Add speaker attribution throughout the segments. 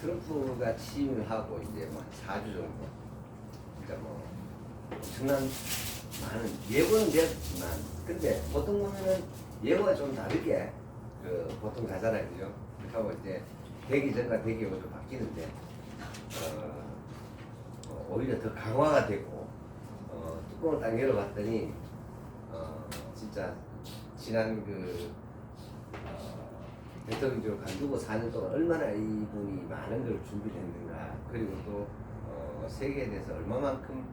Speaker 1: 트럼프가 취임을 하고 이제 뭐 4주 정도 진짜 뭐 엄청난 많은 예고는 되었지만 근데 보통 보면은 예고가 좀 다르게 그 보통 가잖아요, 그죠? 그렇다고 이제 되기 전과 되기 후가 좀 바뀌는데 오히려 더 강화가 되고 뚜껑을 딱 열어봤더니 진짜 지난 그 대통령직을 관두고 4년 동안 얼마나 이분이 많은 걸 준비를 했는가 그리고 또 세계에 대해서 얼마만큼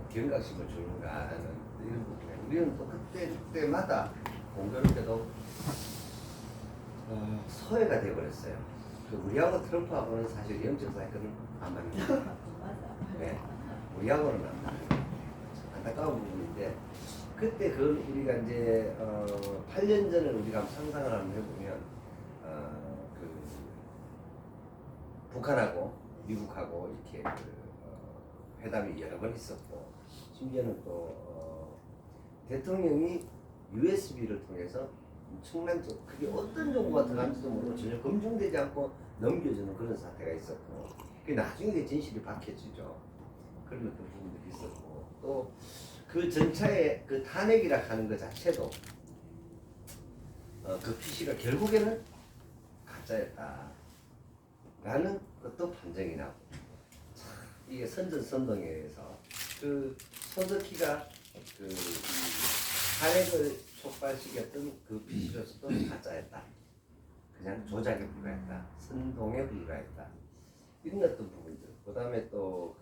Speaker 1: 경각심을 주는가 하는 이런 부분에 우리는 또 그때마다 공교롭 때도 소외가 돼버렸어요. 그 우리하고 트럼프하고는 사실 영적 사이클은 안 맞는 네, 우리하고는 안 맞는 안타까운 부분인데 그때 그 우리가 이제 8년 전을 우리가 상상을 한번 해보면 그 북한하고 미국하고 이렇게 회담이 여러 번 있었고 심지어는 또 대통령이 USB를 통해서 엄청난 그게 어떤 정보가 들어간지도 모르고 전혀 검증되지 않고 넘겨주는 그런 사태가 있었고 그 나중에 진실이 밝혀지죠. 그런 어떤 부분들이 있었고 또 그 전차의 그 탄핵이라 하는 것 자체도 그 PC가 결국에는 가짜였다 라는 것도 판정이 나고 이게 선전선동에서 그 손석희가 그 탄핵을 촉발시켰던 그 PC로서도 가짜였다. 그냥 조작에 불과했다. 선동에 불과했다. 이런 어떤 부분들. 그 다음에 또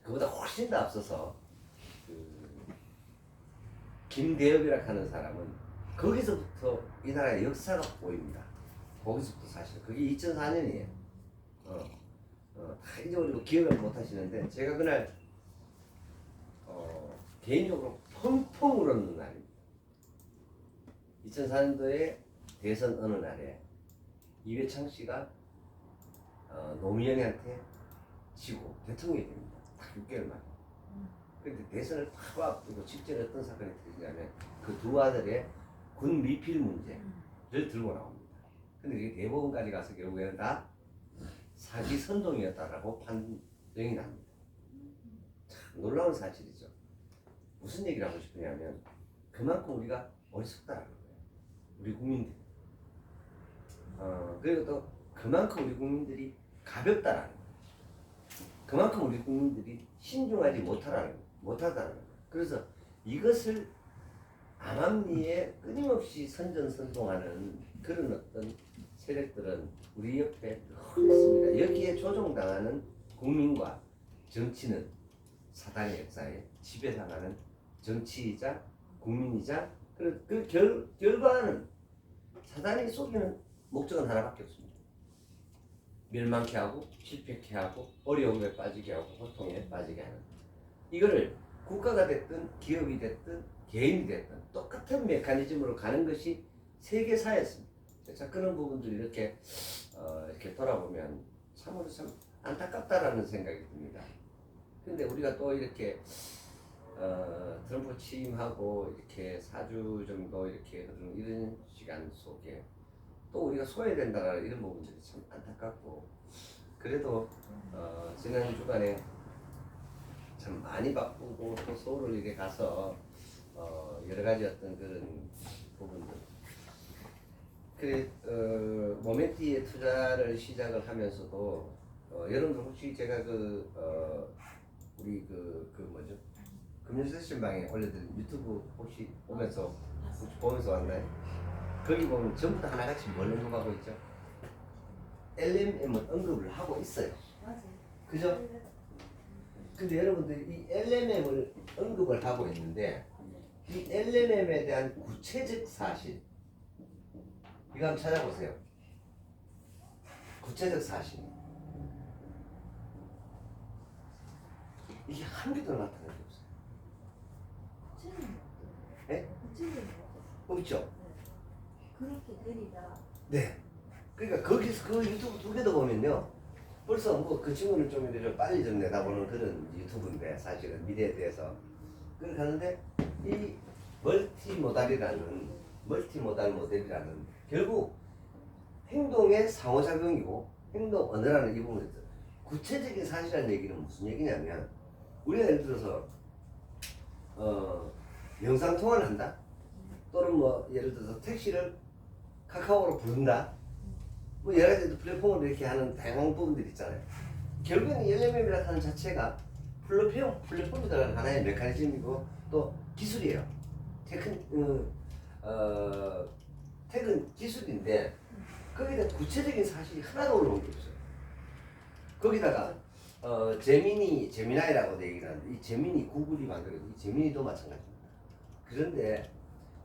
Speaker 1: 그보다 훨씬 더 앞서서 김대엽이라 하는 사람은 거기서부터 이 나라의 역사가 보입니다. 거기서부터 사실 그게 2004년이에요. 다 잊어버리고 기억을 못 하시는데 제가 그날 개인적으로 펑펑 울었는 날입니다. 2004년도에 대선 어느 날에 이회창 씨가 노무현한테 지고 대통령이 됩니다. 딱 6개월 만에. 근데 대선을 바로 앞두고 직전에 어떤 사건이 터지냐면 그 두 아들의 군 미필 문제를 들고 나옵니다. 근데 이게 대법원까지 가서 결국에는 다 사기 선동이었다라고 판정이 납니다. 참 놀라운 사실이죠. 무슨 얘기를 하고 싶으냐면 그만큼 우리가 어리석다라는 거예요. 우리 국민들이. 그리고 또 그만큼 우리 국민들이 가볍다라는 거예요. 그만큼 우리 국민들이 신중하지 못하다는 거예요. 그래서 이것을 암암리에 끊임없이 선전선동하는 그런 어떤 세력들은 우리 옆에 늘 있습니다. 여기에 조종당하는 국민과 정치는 사단의 역사에 지배당하는 정치이자 국민이자 그 결과는 사단이 속이는 목적은 하나밖에 없습니다. 멸망케 하고 실패케 하고 어려움에 빠지게 하고 고통에 빠지게 하는 이거를 국가가 됐든 기업이 됐든 개인이 됐든 똑같은 메커니즘으로 가는 것이 세계사였습니다. 자, 그런 부분들이 이렇게 돌아보면 참으로 참 안타깝다라는 생각이 듭니다. 근데 우리가 또 이렇게 트럼프 취임하고 이렇게 4주 정도 이렇게 흐르는 이런 시간 속에 또 우리가 소외된다라는 이런 부분들이 참 안타깝고 그래도 지난 주간에 참 많이 바쁘고 또 서울을 이렇게 가서 여러 가지 어떤 그런 부분들 그래 모멘티에 투자를 시작을 하면서도 여러분들 혹시 제가 우리 뭐죠 금융세션방에 올려드린 유튜브 혹시 보면서 왔나요? 거기 보면 전부 다 하나같이 뭘 언급하고 있죠? LMM은 언급을 하고 있어요.
Speaker 2: 맞아요.
Speaker 1: 그죠? 근데 여러분들이 이 LMM을 언급을 하고 있는데 이 LMM에 대한 구체적 사실 이거 한번 찾아보세요. 구체적 사실 이게 한 개도 나타나는 게 없어요. 네? 없죠?
Speaker 2: 그렇게 되리라.
Speaker 1: 네. 그러니까 거기서 그 유튜브 두 개도 보면요. 벌써 뭐 그 친구는 좀 이렇게 빨리 좀 내다보는 그런 유튜브인데 사실은 미래에 대해서 그렇게 하는데 이 멀티모달 모델이라는 결국 행동의 상호작용이고 행동 언어라는 이 부분에서 구체적인 사실이라는 얘기는 무슨 얘기냐면 우리가 예를 들어서 영상 통화를 한다 또는 뭐 예를 들어서 택시를 카카오로 부른다 뭐 여러 가지 플랫폼으로 이렇게 하는 다양한 부분들이 있잖아요. 결국에는 LLM이라는 하는 자체가 플랫폼이 들어가는 하나의 메커니즘이고 또 기술이에요. 택은 기술인데 거기다 구체적인 사실이 하나도 올라온 게 없어요. 거기다가 제미나이라고도 얘기를 하는데 이 제미니 구글이 만들어서 이 제미니도 마찬가지입니다. 그런데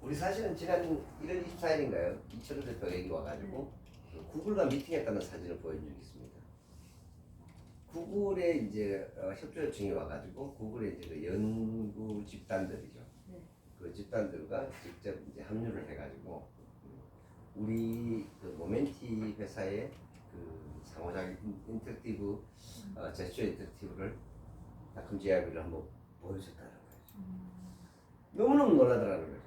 Speaker 1: 우리 사실은 지난 1월 24일인가요? 이철호 대표가 여기 와가지고 구글과 미팅했다는 사진을 보여준 적이 있습니다. 구글에 이제 협조 요청이 와가지고 구글의 이제 그 연구 집단들이죠.
Speaker 2: 네.
Speaker 1: 그 집단들과 직접 이제 합류를 해가지고 우리 그 모멘티 회사의 그 상호작용 인터랙티브 제스처 인터랙티브를 작품 제아비를 한번 보여줬다는 거죠. 너무너무 놀라더라는 거죠.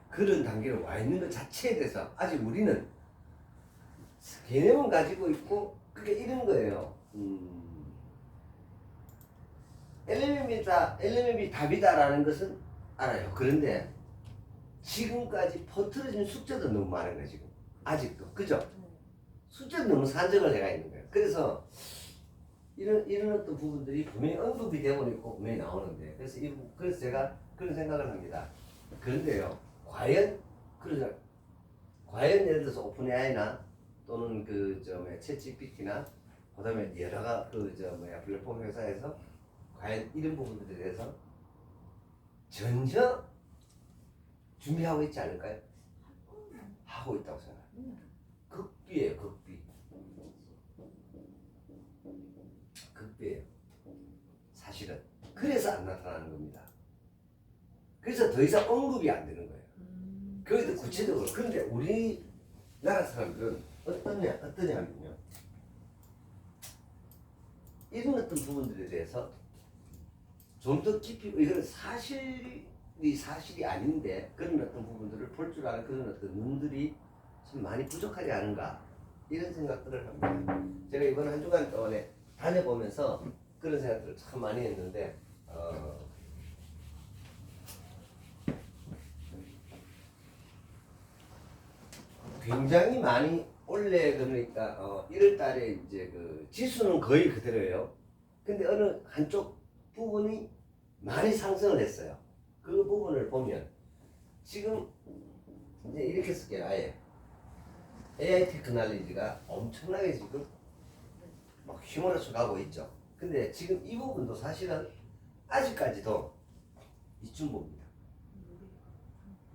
Speaker 1: 그런 단계로 와 있는 것 자체에 대해서 아직 우리는 개념은 가지고 있고 그게 이런 거예요. LLM이 답이다라는 것은 알아요. 그런데 지금까지 퍼뜨려진 숙제도 너무 많은 거예요. 지금 아직도 그죠? 숙제도 너무 산정을 해가 있는 거예요. 그래서 이런 어떤 부분들이 분명히 언급이 되고 있고 분명히 나오는데 그래서 제가 그런 생각을 합니다. 그런데요, 과연 예를 들어서 오픈 AI나 또는 챗 GPT나 그다음에 여러 플랫폼 회사에서 과연 이런 부분들에 대해서 전혀 준비하고 있지 않을까요? 하고 있다고 생각합니다. 극비예요, 극비예요. 사실은 그래서 안 나타나는 겁니다. 그래서 더 이상 언급이 안 되는 거예요. 거기도 구체적으로. 그런데 우리나라 사람들은 어떠냐면요. 이런 어떤 부분들에 대해서 좀 더 깊이 이건 사실이 아닌데 그런 어떤 부분들을 볼 줄 아는 그런 어떤 눈들이 좀 많이 부족하지 않은가 이런 생각들을 합니다. 제가 이번 한 주간 동안에 다녀보면서 그런 생각들을 참 많이 했는데 굉장히 많이 원래 그러니까 1월 달에 이제 그 지수는 거의 그대로예요. 근데 어느 한쪽 부분이 많이 상승을 했어요. 그 부분을 보면 지금 이제 이렇게 쓸게요. 아예 AI 테크놀로지가 엄청나게 지금 막 휘몰아쳐 가고 있죠. 근데 지금 이 부분도 사실은 아직까지도 이쯤 봅니다.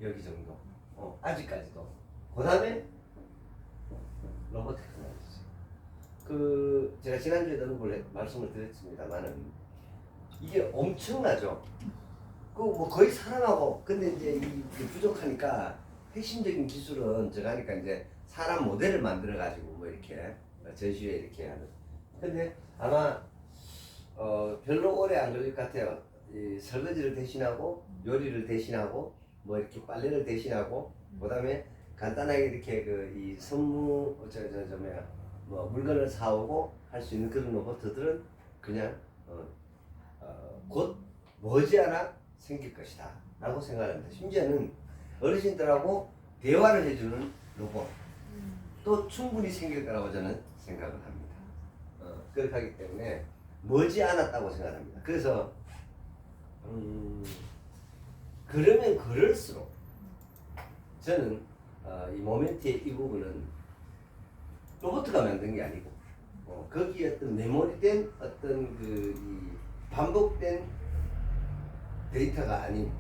Speaker 1: 여기 정도. 아직까지도. 그 다음에 로봇 테크놀로지. 제가 지난주에도 말씀을 드렸습니다만은 이게 엄청나죠. 뭐 거의 사람하고 근데 이제 이 부족하니까 핵심적인 기술은 제가 하니까 이제 사람 모델을 만들어 가지고 뭐 이렇게 전시회 이렇게 하는. 근데 아마 별로 오래 안 걸릴 것 같아요. 이 설거지를 대신하고 요리를 대신하고 뭐 이렇게 빨래를 대신하고 그다음에 간단하게 이렇게 이 선무 뭐 물건을 사오고 할 수 있는 그런 로봇들은 그냥 곧 머지않아 생길 것이다 라고 생각합니다. 심지어는 어르신들하고 대화를 해주는 로봇도 충분히 생길 거라고 저는 생각을 합니다. 그렇게 하기 때문에 머지않았다고 생각합니다. 그래서 그러면 그럴수록 저는 이 모멘트의 이 부분은 로봇가 만든 게 아니고 거기에 어떤 메모리된 어떤 이 반복된 데이터가 아닌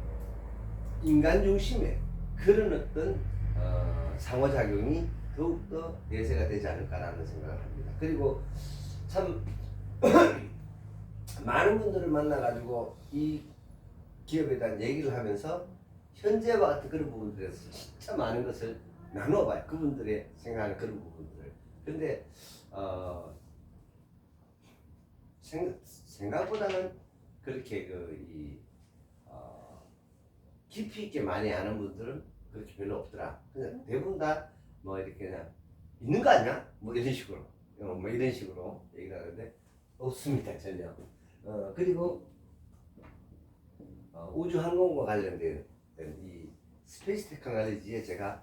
Speaker 1: 인간 중심의 그런 어떤 상호작용이 더욱더 내세가 되지 않을까라는 생각을 합니다. 그리고 참 많은 분들을 만나가지고 이 기업에 대한 얘기를 하면서 현재와 같은 그런 부분들에서 진짜 많은 것을 나눠봐요. 그분들의 생각하는 그런 부분들을. 근데 생각보다는 그렇게 깊이 있게 많이 아는 분들은 그렇게 별로 없더라. 그냥 대부분 다 뭐 이렇게 그냥 있는 거 아니야? 뭐 이런 식으로 뭐 이런 식으로 얘기를 하는데 없습니다 전혀. 그리고 우주 항공과 관련된 이 스페이스 테크놀로지에 제가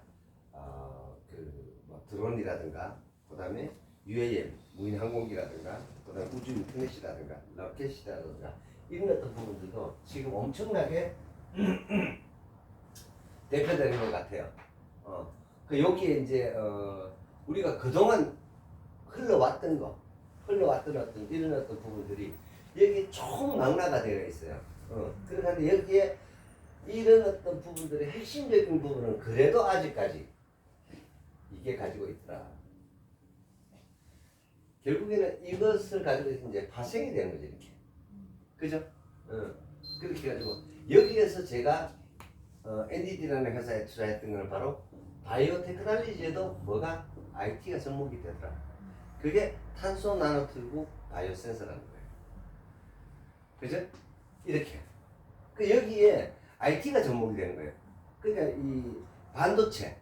Speaker 1: 그뭐 드론이라든가 그다음에 UAM 무인 항공기라든가 그다음에 우주 인터넷이라든가 로켓이라든가 이런 어떤 부분들도 지금 엄청나게 대표되는 것 같아요. 그 여기에 이제 우리가 그동안 흘러왔던 어떤 이런 어떤 부분들이 여기 총망라가 되어 있어요. 그런데 여기에 이런 어떤 부분들의 핵심적인 부분은 그래도 아직까지 이게 가지고 있더라. 결국에는 이것을 가지고 이제 파생이 되는 거죠, 이렇게. 그죠? 그렇게 해가지고 여기에서 제가 NDD라는 회사에 투자했던 건 바로 바이오 테크놀로지에도 뭐가 IT가 접목이 되더라. 그게 탄소 나노튜브 바이오 센서라는 거예요. 그죠? 이렇게. 그 여기에 IT가 접목이 되는 거예요. 그러니까 이 반도체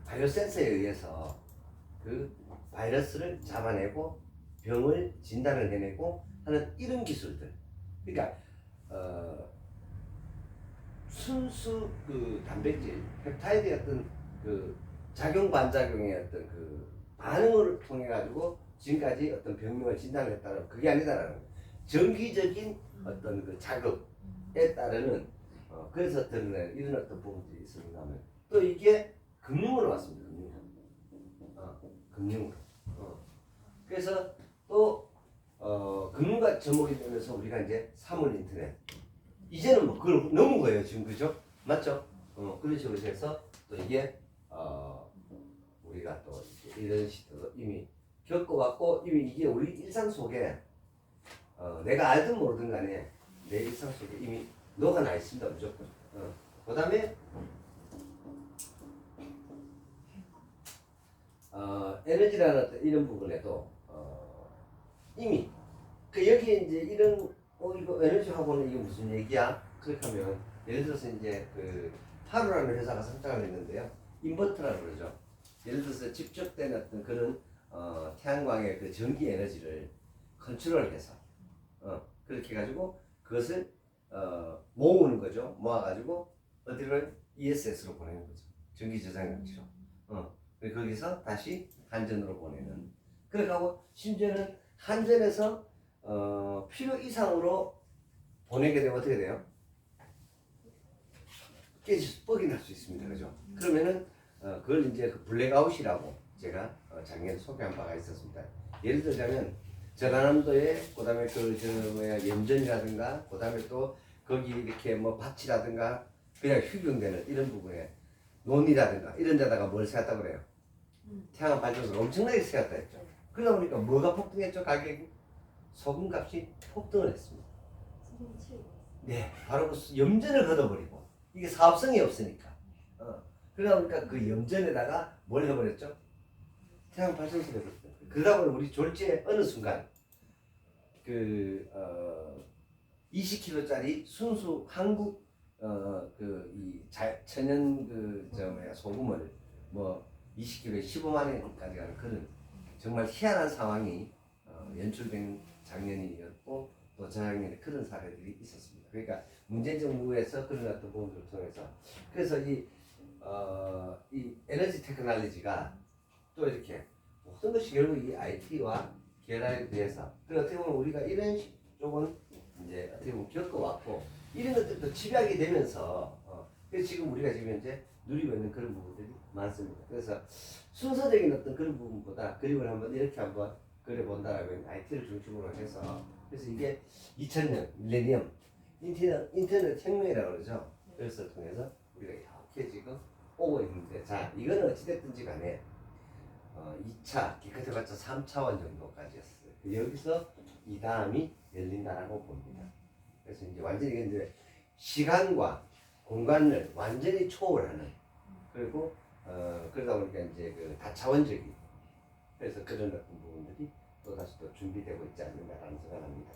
Speaker 1: 바이오 센서에 의해서 그 바이러스를 잡아내고 병을 진단을 해내고 하는 이런 기술들. 그러니까 순수 그 단백질, 펩타이드의 어떤 그 작용 반작용의 어떤 그 반응을 통해 가지고 지금까지 어떤 병명을 진단을 했다는 그게 아니다라는 거예요. 정기적인 어떤 그 작업에 따르는 그래서 드러낸 이런 어떤 부분들이 있습니다. 또 이게 금융으로 왔습니다. 금융으로. 그래서 또 금융과 접목이 되면서 우리가 이제 사물 인터넷 이제는 뭐 그걸 넘은 거예요 지금. 그죠? 맞죠? 그런 식으로 해서 또 이게 우리가 또 이런 시대도 이미 겪어왔고 이미 이게 우리 일상 속에 내가 알든 모르든 간에 내 일상 속에 이미 녹아나 있습니다 무조건. 그 다음에 에너지라는 어떤 이런 부분에도 이미 그 여기에 이제 이런 이거 에너지하고는 이게 무슨 얘기야? 그렇게 하면 예를 들어서 이제 그 하루라는 회사가 상장을 했는데요. 인버터라고 그러죠. 예를 들어서 직접된 어떤 그런 태양광의 그 전기 에너지를 컨트롤해서 그렇게 해가지고 그것을 모으는 거죠. 모아가지고 어디를 ESS로 보내는 거죠. 전기 저장 장치로. 거기서 다시 한전으로 보내는. 그렇게 하고 심지어는 한전에서 필요 이상으로 보내게 되면 어떻게 돼요? 깨져서 뻑이 날 수 있습니다. 그죠? 그러면은 그걸 이제 그 블랙아웃이라고 제가 작년에 소개한 바가 있었습니다. 예를 들자면 전라남도에 그다음에 염전이라든가 그다음에 또 거기 이렇게 뭐 밭이라든가 그냥 휴경되는 이런 부분에 논이라든가 이런 데다가 뭘 세웠다 그래요? 태양 발전소를 엄청나게 세웠다 했죠. 그러다 보니까 뭐가 폭등했죠? 가격이? 소금값이 폭등을 했습니다. 네, 바로 그 염전을 걷어버리고 이게 사업성이 없으니까. 그러다 보니까 그 염전에다가 뭘 해버렸죠? 태양 발전소를 해버렸어요. 그러다 보니 우리 졸지에 어느 순간 그 20kg짜리 순수 한국 천연 소금을 뭐 20kg에 15만 원까지 가는 그런 정말 희한한 상황이 연출된 작년이었고 또 저작년에 그런 사례들이 있었습니다. 그러니까 문재인 정부에서 그런 어떤 부분들을 통해서 그래서 이 에너지 테크놀로지가 또 이렇게 모든 것이 결국 이 IT와 결합에 대해서 그리고 어떻게 보면 우리가 이런 쪽은 이제 어떻게 보면 겪어왔고 이런 것들도 집약이 되면서 그래서 지금 우리가 지금 현재 누리고 있는 그런 부분들이 많습니다. 그래서 순서적인 어떤 그런 부분보다 그림을 한번 이렇게 한번 그려본다라고 IT를 중심으로 해서 그래서 이게 2000년 밀레니엄 인터넷 혁명이라고 그러죠. 그래서 통해서 우리가 이렇게 지금 오고 있는데 자 이거는 어찌됐든지 간에 2차 기껏해봤자 3차원 정도까지였어요. 여기서 이 다음이 열린다라고 봅니다. 그래서 이제 완전히 이제 시간과 공간을 완전히 초월하는 그리고 그러다 보니까 이제 그 다차원적인 그래서 그런 어떤 부분들이 또 다시 또 준비되고 있지 않는가라는 생각을 합니다.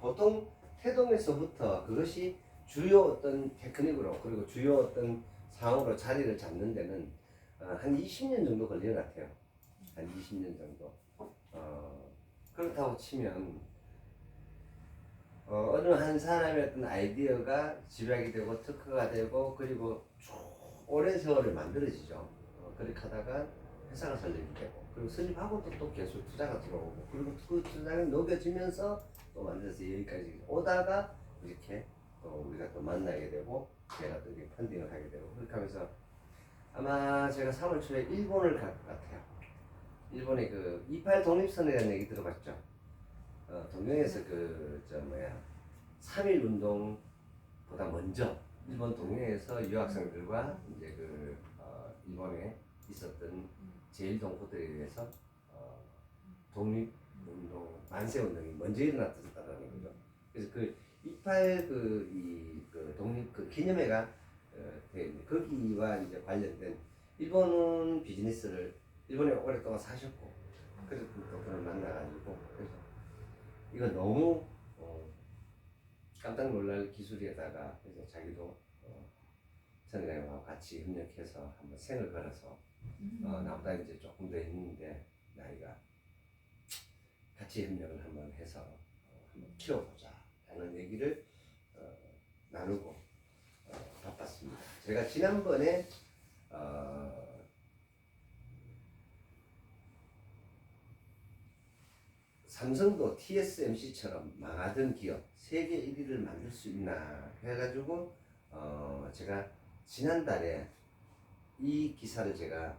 Speaker 1: 보통 태동에서부터 그것이 주요 어떤 테크닉으로 그리고 주요 어떤 상으로 자리를 잡는 데는 한 20년 정도 걸리는 것 같아요. 한 20년 정도. 그렇다고 치면 어느 한 사람의 어떤 아이디어가 집약이 되고 특허가 되고 그리고 쭉 오랜 세월을 만들어지죠. 그렇게 하다가 회사가 설립이 되고 그리고 설립하고 또 계속 투자가 들어오고 그리고 그 투자가 녹여지면서 또 만들어서 여기까지 오다가 이렇게 또 우리가 또 만나게 되고 제가 또 이렇게 펀딩을 하게 되고 그렇게 하면서 아마 제가 3월 초에 일본을 갈 것 같아요. 일본의 그 28 독립선이라는 얘기 들어봤죠? 동경에서 그 3.1 운동보다 먼저 일본 동경에서 유학생들과 이제 그 일본에 있었던 제1동포들에 의해서 독립운동, 만세운동이 먼저 일어났다는 거죠. 그래서 그 28 그 독립 그 기념회가 거기와 이제 관련된 일본은 비즈니스를 일본에 오랫동안 사셨고 그래서 그분을 만나가지고 그래서 이거 너무 깜짝 놀랄 기술에다가 그래서 자기도 선생님하고 같이 협력해서 한번 생을 걸어서 나보다 이제 조금 더 있는데 나이가 같이 협력을 한번 해서 한번 키워보자 하는 얘기를 나누고 바빴습니다. 제가 지난번에 삼성도 TSMC처럼 망하던 기업 세계 1위를 만들 수 있나 해가지고 제가 지난달에 이 기사를 제가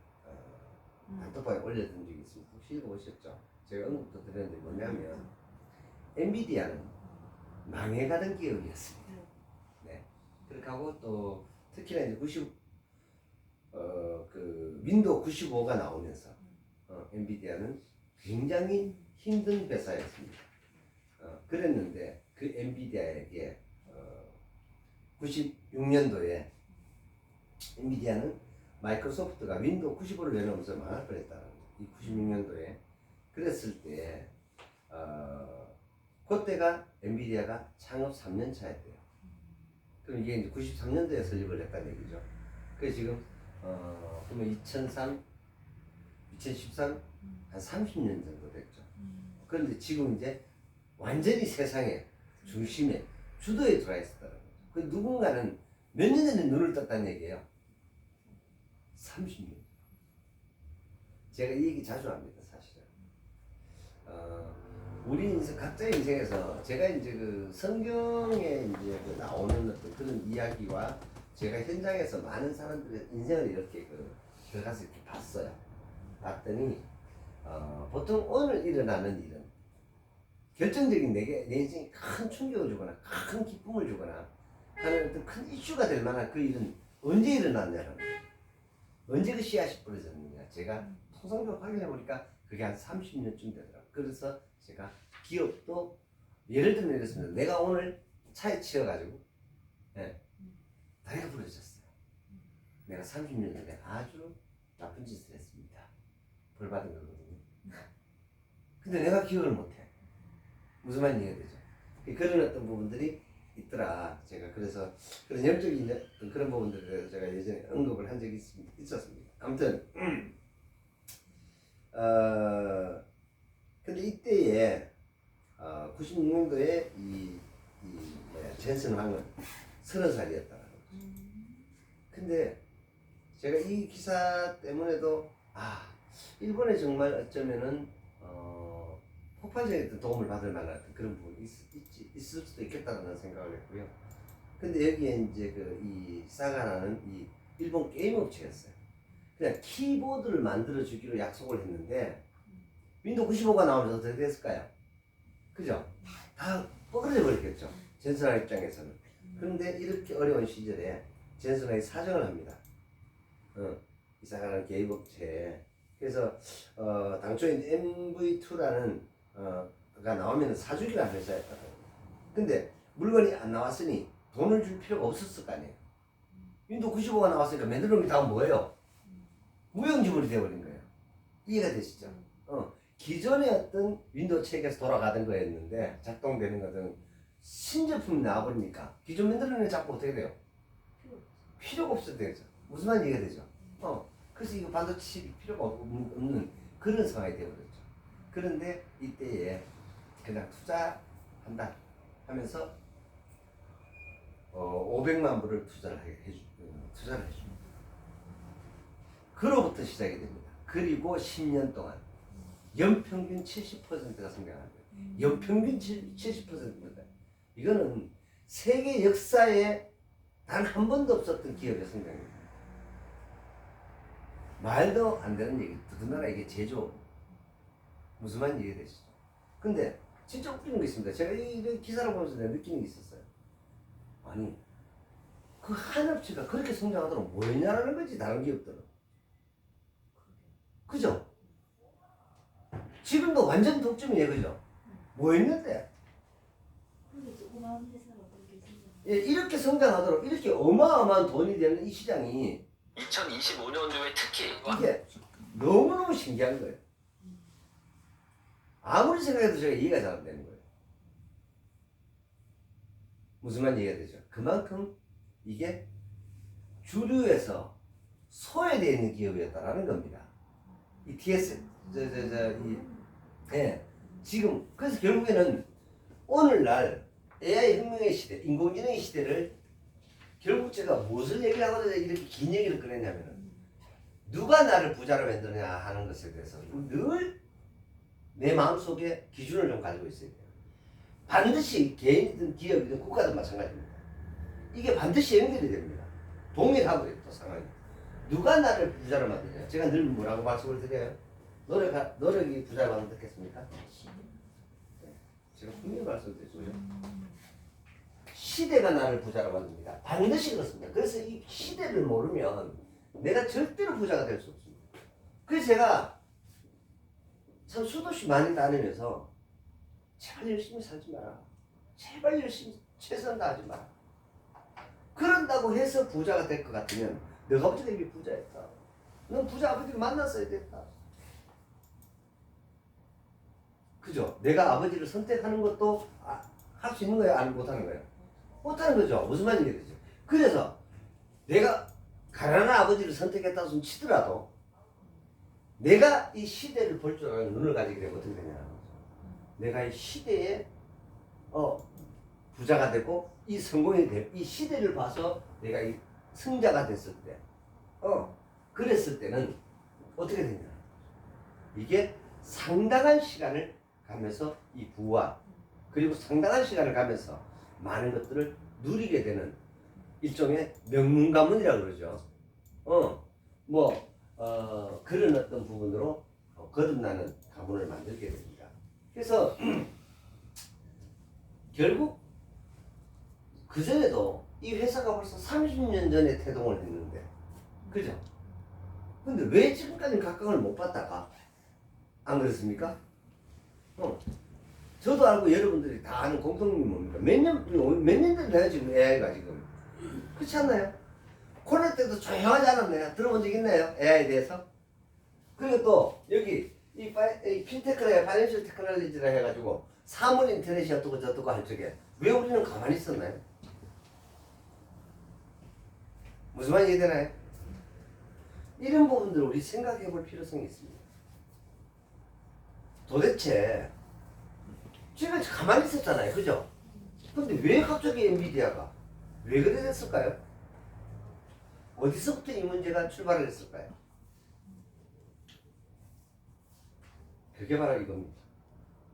Speaker 1: 단톡방에 올려둔 적이 있습니다. 혹시 읽어보셨죠? 제가 언급도 드렸는데 뭐냐면 엔비디아는 망해가던 기업이었습니다. 네. 그렇게 하고 또 특히나 이제 그 윈도우 95가 나오면서 엔비디아는 굉장히 힘든 회사였습니다. 그랬는데 그 엔비디아에게 96년도에 엔비디아는 마이크로소프트가 윈도우 95를 내놓으면서 망할 뻔했다는 거예요. 이 96년도에 그랬을 때 그때가 엔비디아가 창업 3년 차였대요. 그럼 이게 이제 93년도에 설립을 했다는 얘기죠. 그래서 지금 그러면 2003, 2013 한 30년 정도 됐죠. 그런데 지금 이제 완전히 세상의 중심에 주도에 들어와 있었다는 거죠. 그 누군가는 몇 년 전에 눈을 떴다는 얘기예요. 30년. 제가 이 얘기 자주 합니다, 사실은. 우리 인생, 각자의 인생에서 제가 이제 그 성경에 이제 그 나오는 어떤 그런 이야기와 제가 현장에서 많은 사람들의 인생을 이렇게 들어가서 이렇게 봤어요. 봤더니 보통 오늘 일어나는 일은 결정적인 내 인생에 큰 충격을 주거나 큰 기쁨을 주거나 하는 어떤 큰 이슈가 될 만한 그 일은 언제 일어났냐는 거예요. 언제 그 씨앗이 뿌려졌느냐. 제가 통상적으로 확인해 보니까 그게 한 30년쯤 되더라고요. 그래서 제가 기업도 예를 들면 이렇습니다. 내가 오늘 차에 치여가지고 다리가 부러졌어요. 내가 30년 전에 아주 나쁜 짓을 했습니다. 벌 받은 거거든요. 근데 내가 기억을 못해. 무슨 말인지 이해되죠? 그런 어떤 부분들이 있더라. 제가 그래서 그런 영적인 그런 부분들에 대해서 제가 예전에 언급을 한 적이 있었습니다. 아무튼 근데 이때에 96년도에 젠슨 황은 30살이었다는 거죠. 근데 제가 이 기사 때문에도 일본에 정말 어쩌면은 폭발적인 도움을 받을 만한 그런 부분이 있을 수도 있겠다는 생각을 했고요. 근데 여기에 이제 이 사가라는 이 일본 게임 업체였어요. 그냥 키보드를 만들어 주기로 약속을 했는데 윈도우 95가 나오면서 어떻게 됐을까요? 그죠? 다 뻐그러져 버렸겠죠. 젠슨아 입장에서는. 그런데 이렇게 어려운 시절에 젠슨아이 사정을 합니다. 이 사가라는 게임 업체에. 그래서 당초에 MV2라는 가 나오면 사주기라는 회사였다고. 근데 물건이 안 나왔으니 돈을 줄 필요가 없었을 거 아니에요. 윈도우 95가 나왔으니까 만들어 놓은 게 다음 뭐예요? 무용지물이 되어버린 거예요. 이해가 되시죠? 기존의 어떤 윈도우 체계에서 돌아가던 거였는데 작동되는 것은 신제품이 나와버리니까 기존 만들어 놓은 게 자꾸 어떻게 돼요? 필요가 없어도 되죠. 무슨 말인지 이해가 되죠? 그래서 이거 반도체 필요가 없는 그런 상황이 되어버렸죠. 그런데 이때에 그냥 투자한다 하면서 500만 불을 투자를 해줍니다. 그로부터 시작이 됩니다. 그리고 10년 동안 연평균 70%가 성장한 거예요. 연평균 70%입니다. 이거는 세계 역사에 단 한 번도 없었던 기업의 성장입니다. 말도 안 되는 얘기. 더군다나 이게 제조. 무슨 말인지 이해되시죠? 근데 진짜 웃기는 게 있습니다. 제가 이 기사를 보면서 내가 느끼는 게 있었어요. 아니, 그 한 업체가 그렇게 성장하도록 뭐 했냐라는 거지, 다른 기업들은. 그죠? 지금도 완전 독점이에요, 그죠? 뭐 했는데?
Speaker 2: 근데 조그마한 회사가 그렇게 생겼
Speaker 1: 예, 이렇게 성장하도록 이렇게 어마어마한 돈이 되는 이 시장이
Speaker 3: 2025년도에 특히
Speaker 1: 이게 너무너무 신기한 거예요. 아무리 생각해도 제가 이해가 잘 안 되는 거예요. 무슨 말인지 이해가 되죠? 그만큼 이게 주류에서 소외되어 있는 기업이었다라는 겁니다. 이 TS, 지금, 그래서 결국에는 오늘날 AI 혁명의 시대, 인공지능의 시대를 결국 제가 무엇을 얘기를 하고자 이렇게 긴 얘기를 꺼냈냐면은 누가 나를 부자로 만드느냐 하는 것에 대해서 늘 내 마음속에 기준을 좀 가지고 있어야 돼요. 반드시 개인이든 기업이든 국가든 마찬가지입니다. 이게 반드시 연결이 됩니다. 동일하고요, 또 상황이. 누가 나를 부자로 만드냐? 제가 늘 뭐라고 말씀을 드려요? 노력이 부자로 만들겠습니까? 네, 제가 분명히 말씀드렸죠. 시대가 나를 부자로 만듭니다. 반드시 그렇습니다. 그래서 이 시대를 모르면 내가 절대로 부자가 될 수 없습니다. 그래서 제가 참 수도시 많이 다니면서 제발 열심히 살지 마라. 제발 열심히 최선 다하지 마라. 그런다고 해서 부자가 될 것 같으면 너가 어떻게 이게 부자였다. 넌 부자 아버지를 만났어야 됐다. 그죠? 내가 아버지를 선택하는 것도 할 수 있는 거예요? 아니면 못하는 거예요? 못하는 거죠. 무슨 말인지 되죠. 그래서 내가 가난한 아버지를 선택했다고 손 치더라도 내가 이 시대를 볼 줄 아는 눈을 가지게 되면 어떻게 되냐. 내가 이 시대에 부자가 되고 이 성공이 되고 이 시대를 봐서 내가 이 승자가 됐을 때 그랬을 때는 어떻게 되냐. 이게 상당한 시간을 가면서 이 부와 그리고 상당한 시간을 가면서 많은 것들을 누리게 되는 일종의 명문가문이라고 그러죠. 그런 어떤 부분으로 거듭나는 가문을 만들게 됩니다. 그래서 결국 그전에도 이 회사가 벌써 30년 전에 태동을 했는데, 그죠? 근데 왜 지금까지 각광을 못 받다가 안 그렇습니까? 저도 알고 여러분들이 다 아는 공통점이 뭡니까? 몇 년 됐나요 지금 AI가 지금? 그렇지 않나요? 코로나 때도 조용하지 않았나요? 들어본 적 있나요? AI에 대해서? 그리고 또 여기 이 핀테크라 파이낸셜 테크놀로지라 해가지고 사물 인터넷이 어떻고 저떻고 할 적에 왜 우리는 가만히 있었나요? 무슨 말인지 이해되나요? 이런 부분들을 우리 생각해 볼 필요성이 있습니다. 도대체 제가 가만히 있었잖아요. 그죠? 근데 왜 갑자기 엔비디아가 왜 그래 됐을까요? 어디서부터 이 문제가 출발을 했을까요? 그게 바로 이겁니다.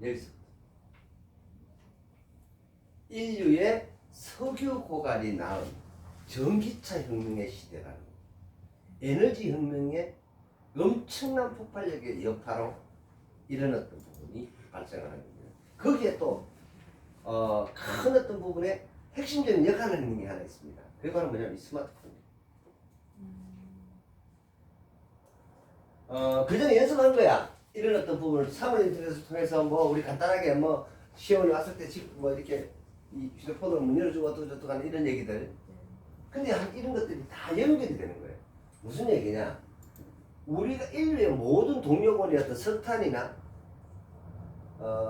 Speaker 1: 여기서 인류의 석유 고갈이 낳은 전기차 혁명의 시대라는 거. 에너지 혁명의 엄청난 폭발력의 여파로 이런 어떤 부분이 발생하는 겁니다. 거기에 또 큰 어떤 부분에 핵심적인 역할을 하는 게 하나 있습니다. 그게 바로 뭐냐면 이 스마트폰입니다. 그전에 연습한 거야. 이런 어떤 부분을 사물 인터넷을 통해서 우리 간단하게 시험을 왔을 때 뭐 이렇게 이 휴대폰으로 문 열어주고 어떻고 하는 이런 얘기들. 근데 이런 것들이 다 연결이 되는 거예요. 무슨 얘기냐? 우리가 인류의 모든 동력원이었던 석탄이나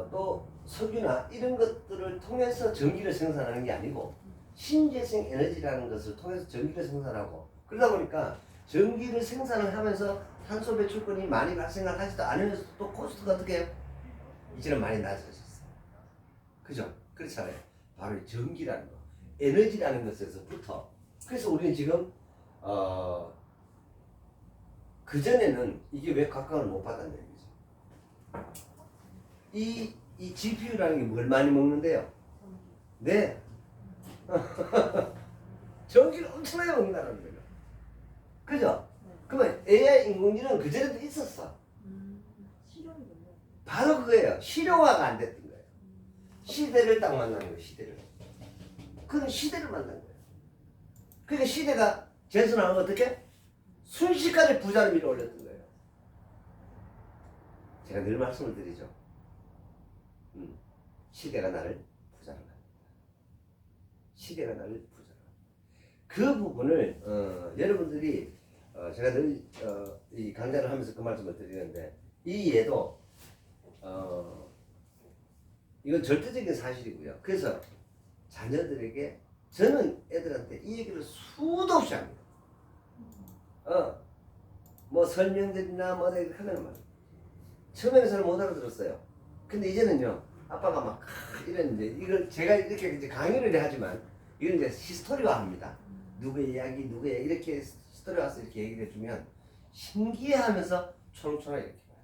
Speaker 1: 또 석유나 이런 것들을 통해서 전기를 생산하는 게 아니고 신재생 에너지라는 것을 통해서 전기를 생산하고 그러다 보니까 전기를 생산을 하면서 탄소 배출권이 많이 발생을 하지도 않으면서 또 코스트가 어떻게 해요? 이제는 많이 낮아졌어요. 그죠? 그렇잖아요. 바로 이 전기라는 거, 에너지라는 것에서부터. 그래서 우리는 지금 그전에는 이게 왜 각광을 못 받았냐 이거죠. 이 GPU라는 게 뭘 많이 먹는데요? 네. 전기를 엄청나게 먹는다는 거죠. 그죠? 그러면 AI 인공지능은 그전에도 있었어.
Speaker 2: 실용이 뭐예요?
Speaker 1: 바로 그거예요. 실용화가 안 됐던 거예요. 시대를 딱 만나는 거예요. 시대를. 그건 시대를 만난 거예요. 그러니까 시대가 젠슨하면 어떻게? 순식간에 부자를 밀어 올렸던 거예요. 제가 늘 말씀을 드리죠. 시대가 나를 부자로 만든다. 시대가 나를 부자로 만든다. 그 부분을 여러분들이 제가 늘 이 강좌를 하면서 그 말씀을 드리는데 이 예도 이건 절대적인 사실이고요. 그래서 자녀들에게 저는 애들한테 이 얘기를 수도 없이 합니다. 뭐 설명들이나 뭐 이렇게 하면 말. 처음에는 잘 못 알아들었어요. 근데 이제는요, 아빠가 막 이랬는데 이걸 제가 이렇게 이제 강의를 하지만 이걸 이제 히스토리화 합니다. 누구의 이야기, 누구의 이야기 이렇게 히스토리화해서 이렇게 얘기를 해주면 신기해하면서 초롱초롱 이렇게 봐요.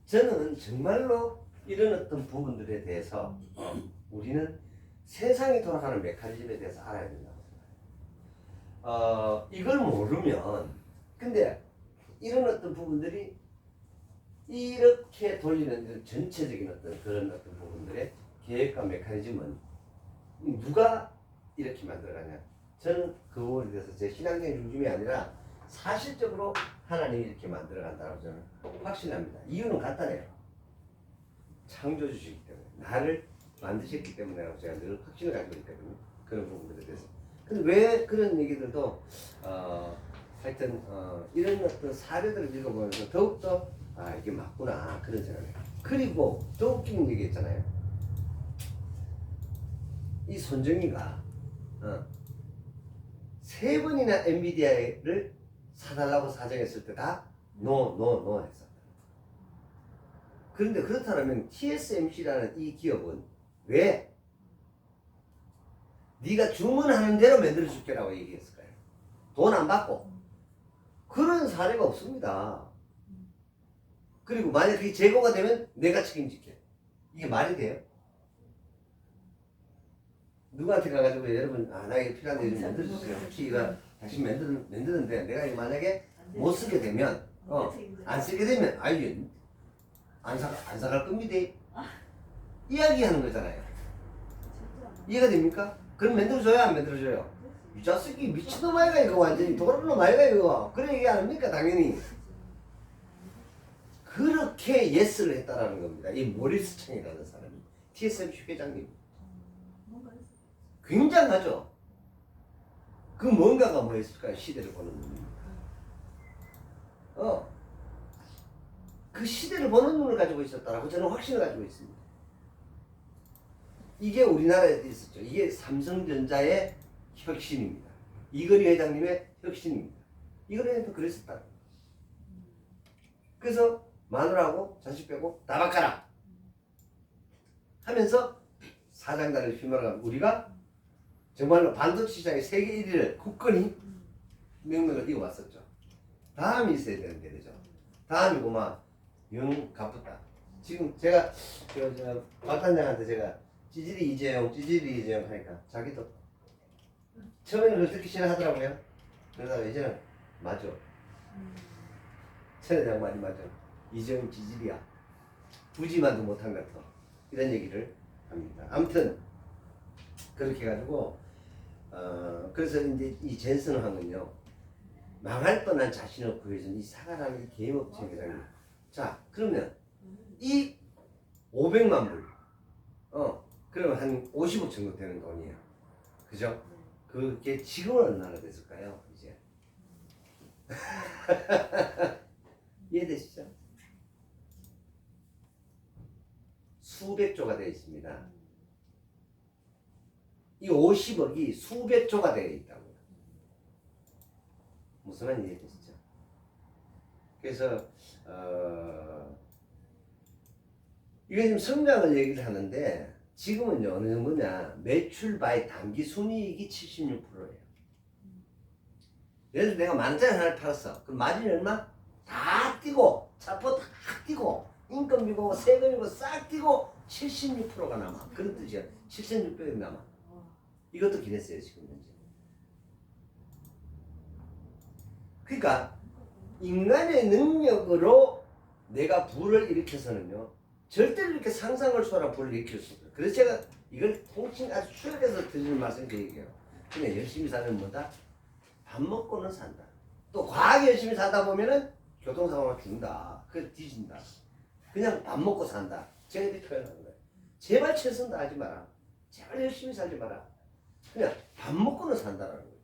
Speaker 1: 저는 정말로 이런 어떤 부분들에 대해서 우리는 세상이 돌아가는 메커니즘에 대해서 알아야 된다고 생각해요. 이걸 모르면 근데 이런 어떤 부분들이 이렇게 돌리는 전체적인 어떤 그런 어떤 부분들의 계획과 메커니즘은 누가 이렇게 만들어가냐? 저는 그 부분에 대해서 제 신앙적인 중심이 아니라 사실적으로 하나님이 이렇게 만들어간다고 저는 확신합니다. 이유는 간단해요. 창조주시기 때문에 나를 만드셨기 때문에 제가 늘 확신을 가지고 있거든요. 그런 부분들에 대해서. 근데 왜 그런 얘기들도 하여튼 이런 어떤 사례들을 읽어보면서 더욱더 이게 맞구나 그런 생각을 해요. 그리고 더 웃기는 얘기 있잖아요. 이 손정이가 3번이나 엔비디아를 사달라고 사정했을 때 다 노 했어. 그런데 그렇다면 TSMC라는 이 기업은 왜 네가 주문하는 대로 만들어 줄게라고 얘기했을까요? 돈 안 받고. 그런 사례가 없습니다. 그리고 만약 그게 재고가 되면 내가 책임질게. 이게 말이 돼요? 누구한테 가가지고 여러분 나 이거 필요한데 좀 만들어주세요. 혹시 이거 다시 만드는데 내가 이거 만약에 못 쓰게 되면 안 쓰게 되면 아유 안 사갈 겁니다. 이야기하는 거잖아요. 이해가 됩니까? 그럼 만들어줘요 안 만들어줘요? 이 자식이 미친놈 아이가 이거 완전히 도라놈 아이가 이거 그래 얘기 안 합니까? 당연히 그렇게 예스를 했다라는 겁니다. 이 모리스 청이라는 사람이 TSMC 회장님 굉장하죠. 그 뭔가가 뭐였을까요? 시대를 보는 눈입니다. 그 시대를 보는 눈을 가지고 있었다라고 저는 확신을 가지고 있습니다. 이게 우리나라에도 있었죠. 이게 삼성전자의 혁신입니다. 이건희 회장님의 혁신입니다. 이건희 회장님도 그랬었다. 그래서 마누라하고 자식 빼고 다 바꿔라 하면서 사장단을 휘말아가면 우리가 정말로 반도체 시장의 세계 1위를 굳건히 명맥을 이어왔었죠. 다음이 있어야 되는데 그죠? 다음이 고마 영 가쁘다. 지금 제가 박 단장한테 제가 찌질이 이재용 하니까 자기도 처음에는 그걸 듣기 싫어하더라고요. 그러다가 이제는 맞아. 천 회장 말이 맞아. 이재용 찌질이야. 부지만도 못한 것 같아. 이런 얘기를 합니다. 아무튼 그렇게 해가지고 그래서 이제 이 젠슨 황은요 망할 뻔한 자신을 구해준 이 사과라는 개업체 회장님. 자 그러면 이 500만 불 그러면 한 50억 정도 되는 돈이에요. 그죠? 그게 지금은 얼마나 됐을까요? 이제 이해되시죠? 수백조가 되어 있습니다. 이 50억이 수백조가 되어 있다고요. 무슨 말인지 이해되시죠? 그래서 이게 지금 성장을 얘기를 하는데 지금은요 어느 정도냐 매출 바이 단기 순이익이 76%예요. 예를 들어 내가 만원짜리 하나를 팔았어. 그럼 마진이 얼마? 다 뛰고 차포 다 뛰고 인건비고 세금이고 싹 뛰고 76%가 남아. 그런 뜻이야. 7,600이 남아. 이것도 기냈어요 지금 현재. 그러니까 인간의 능력으로 내가 부를 일으켜서는요 절대로 이렇게 상상을 초월한 부를 일으킬 수 없어요. 그래서 제가 이걸 통칭 아주 추격해서 드리는 말씀 드릴게요. 그냥 열심히 사는 뭐다? 밥 먹고는 산다. 또 과하게 열심히 살다 보면은 교통사고가 죽는다. 그래 뒤진다. 그냥 밥 먹고 산다. 제가 이렇게 표현하는 거예요. 제발 최선 다하지 마라. 제발 열심히 살지 마라. 그냥 밥 먹고는 산다라는 거예요.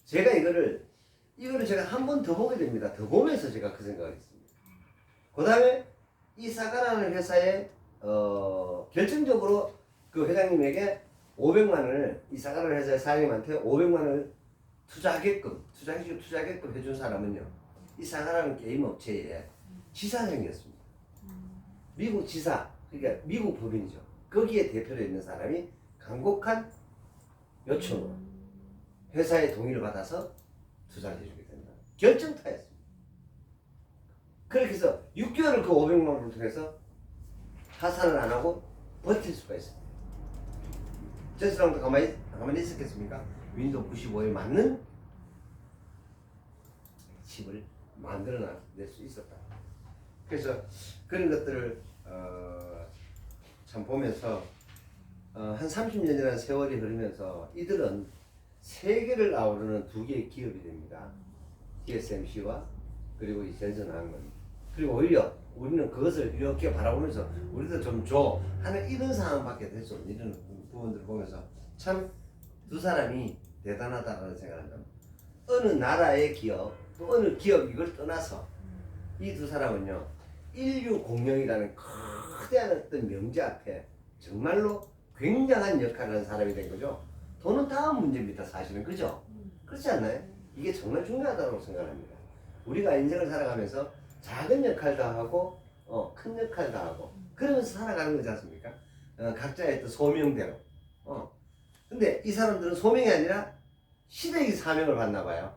Speaker 1: 제가 이거를 제가 한 번 더 보게 됩니다. 더 보면서 제가 그 생각을 했습니다. 그 다음에 이 사과라는 회사에 결정적으로 그 회장님에게 500만 원을 이 사과라는 회사의 사장님한테 500만 원을 투자하게끔 해준 사람은요. 이 사과라는 게임 업체의 지사장이었습니다. 미국 지사, 그러니까 미국 법인이죠. 거기에 대표로 있는 사람이 간곡한 요청으로 회사의 동의를 받아서 투자를 해주게 된다. 결정타였습니다. 그렇게 해서 6개월을 그 500만 원을 통해서 하산을 안 하고 버틸 수가 있습니다. 저 사람도 가만히 있었겠습니까? 윈도우 95에 맞는 칩을 만들어낼 수 있었다. 그래서 그런 것들을 참 보면서 한 30년이라는 세월이 흐르면서 이들은 세계를 아우르는 두 개의 기업이 됩니다. TSMC와 그리고 이 전선항공. 그리고 오히려 우리는 그것을 이렇게 바라보면서 우리도 좀 줘 하는 이런 상황밖에 될 수 없는 이런 부분들을 보면서 참 두 사람이 대단하다는 생각을 합니다. 어느 나라의 기업 또 어느 기업 이걸 떠나서 이 두 사람은요 인류 공룡이라는 거대한 어떤 명제 앞에 정말로 굉장한 역할을 하는 사람이 된 거죠. 돈은 다음 문제입니다. 사실은 그죠? 그렇지 않나요? 이게 정말 중요하다고 생각합니다. 우리가 인생을 살아가면서 작은 역할도 하고 큰 역할도 하고 그러면서 살아가는 거지 않습니까? 각자의 또 소명대로. 근데 이 사람들은 소명이 아니라 시댁이 사명을 받나 봐요.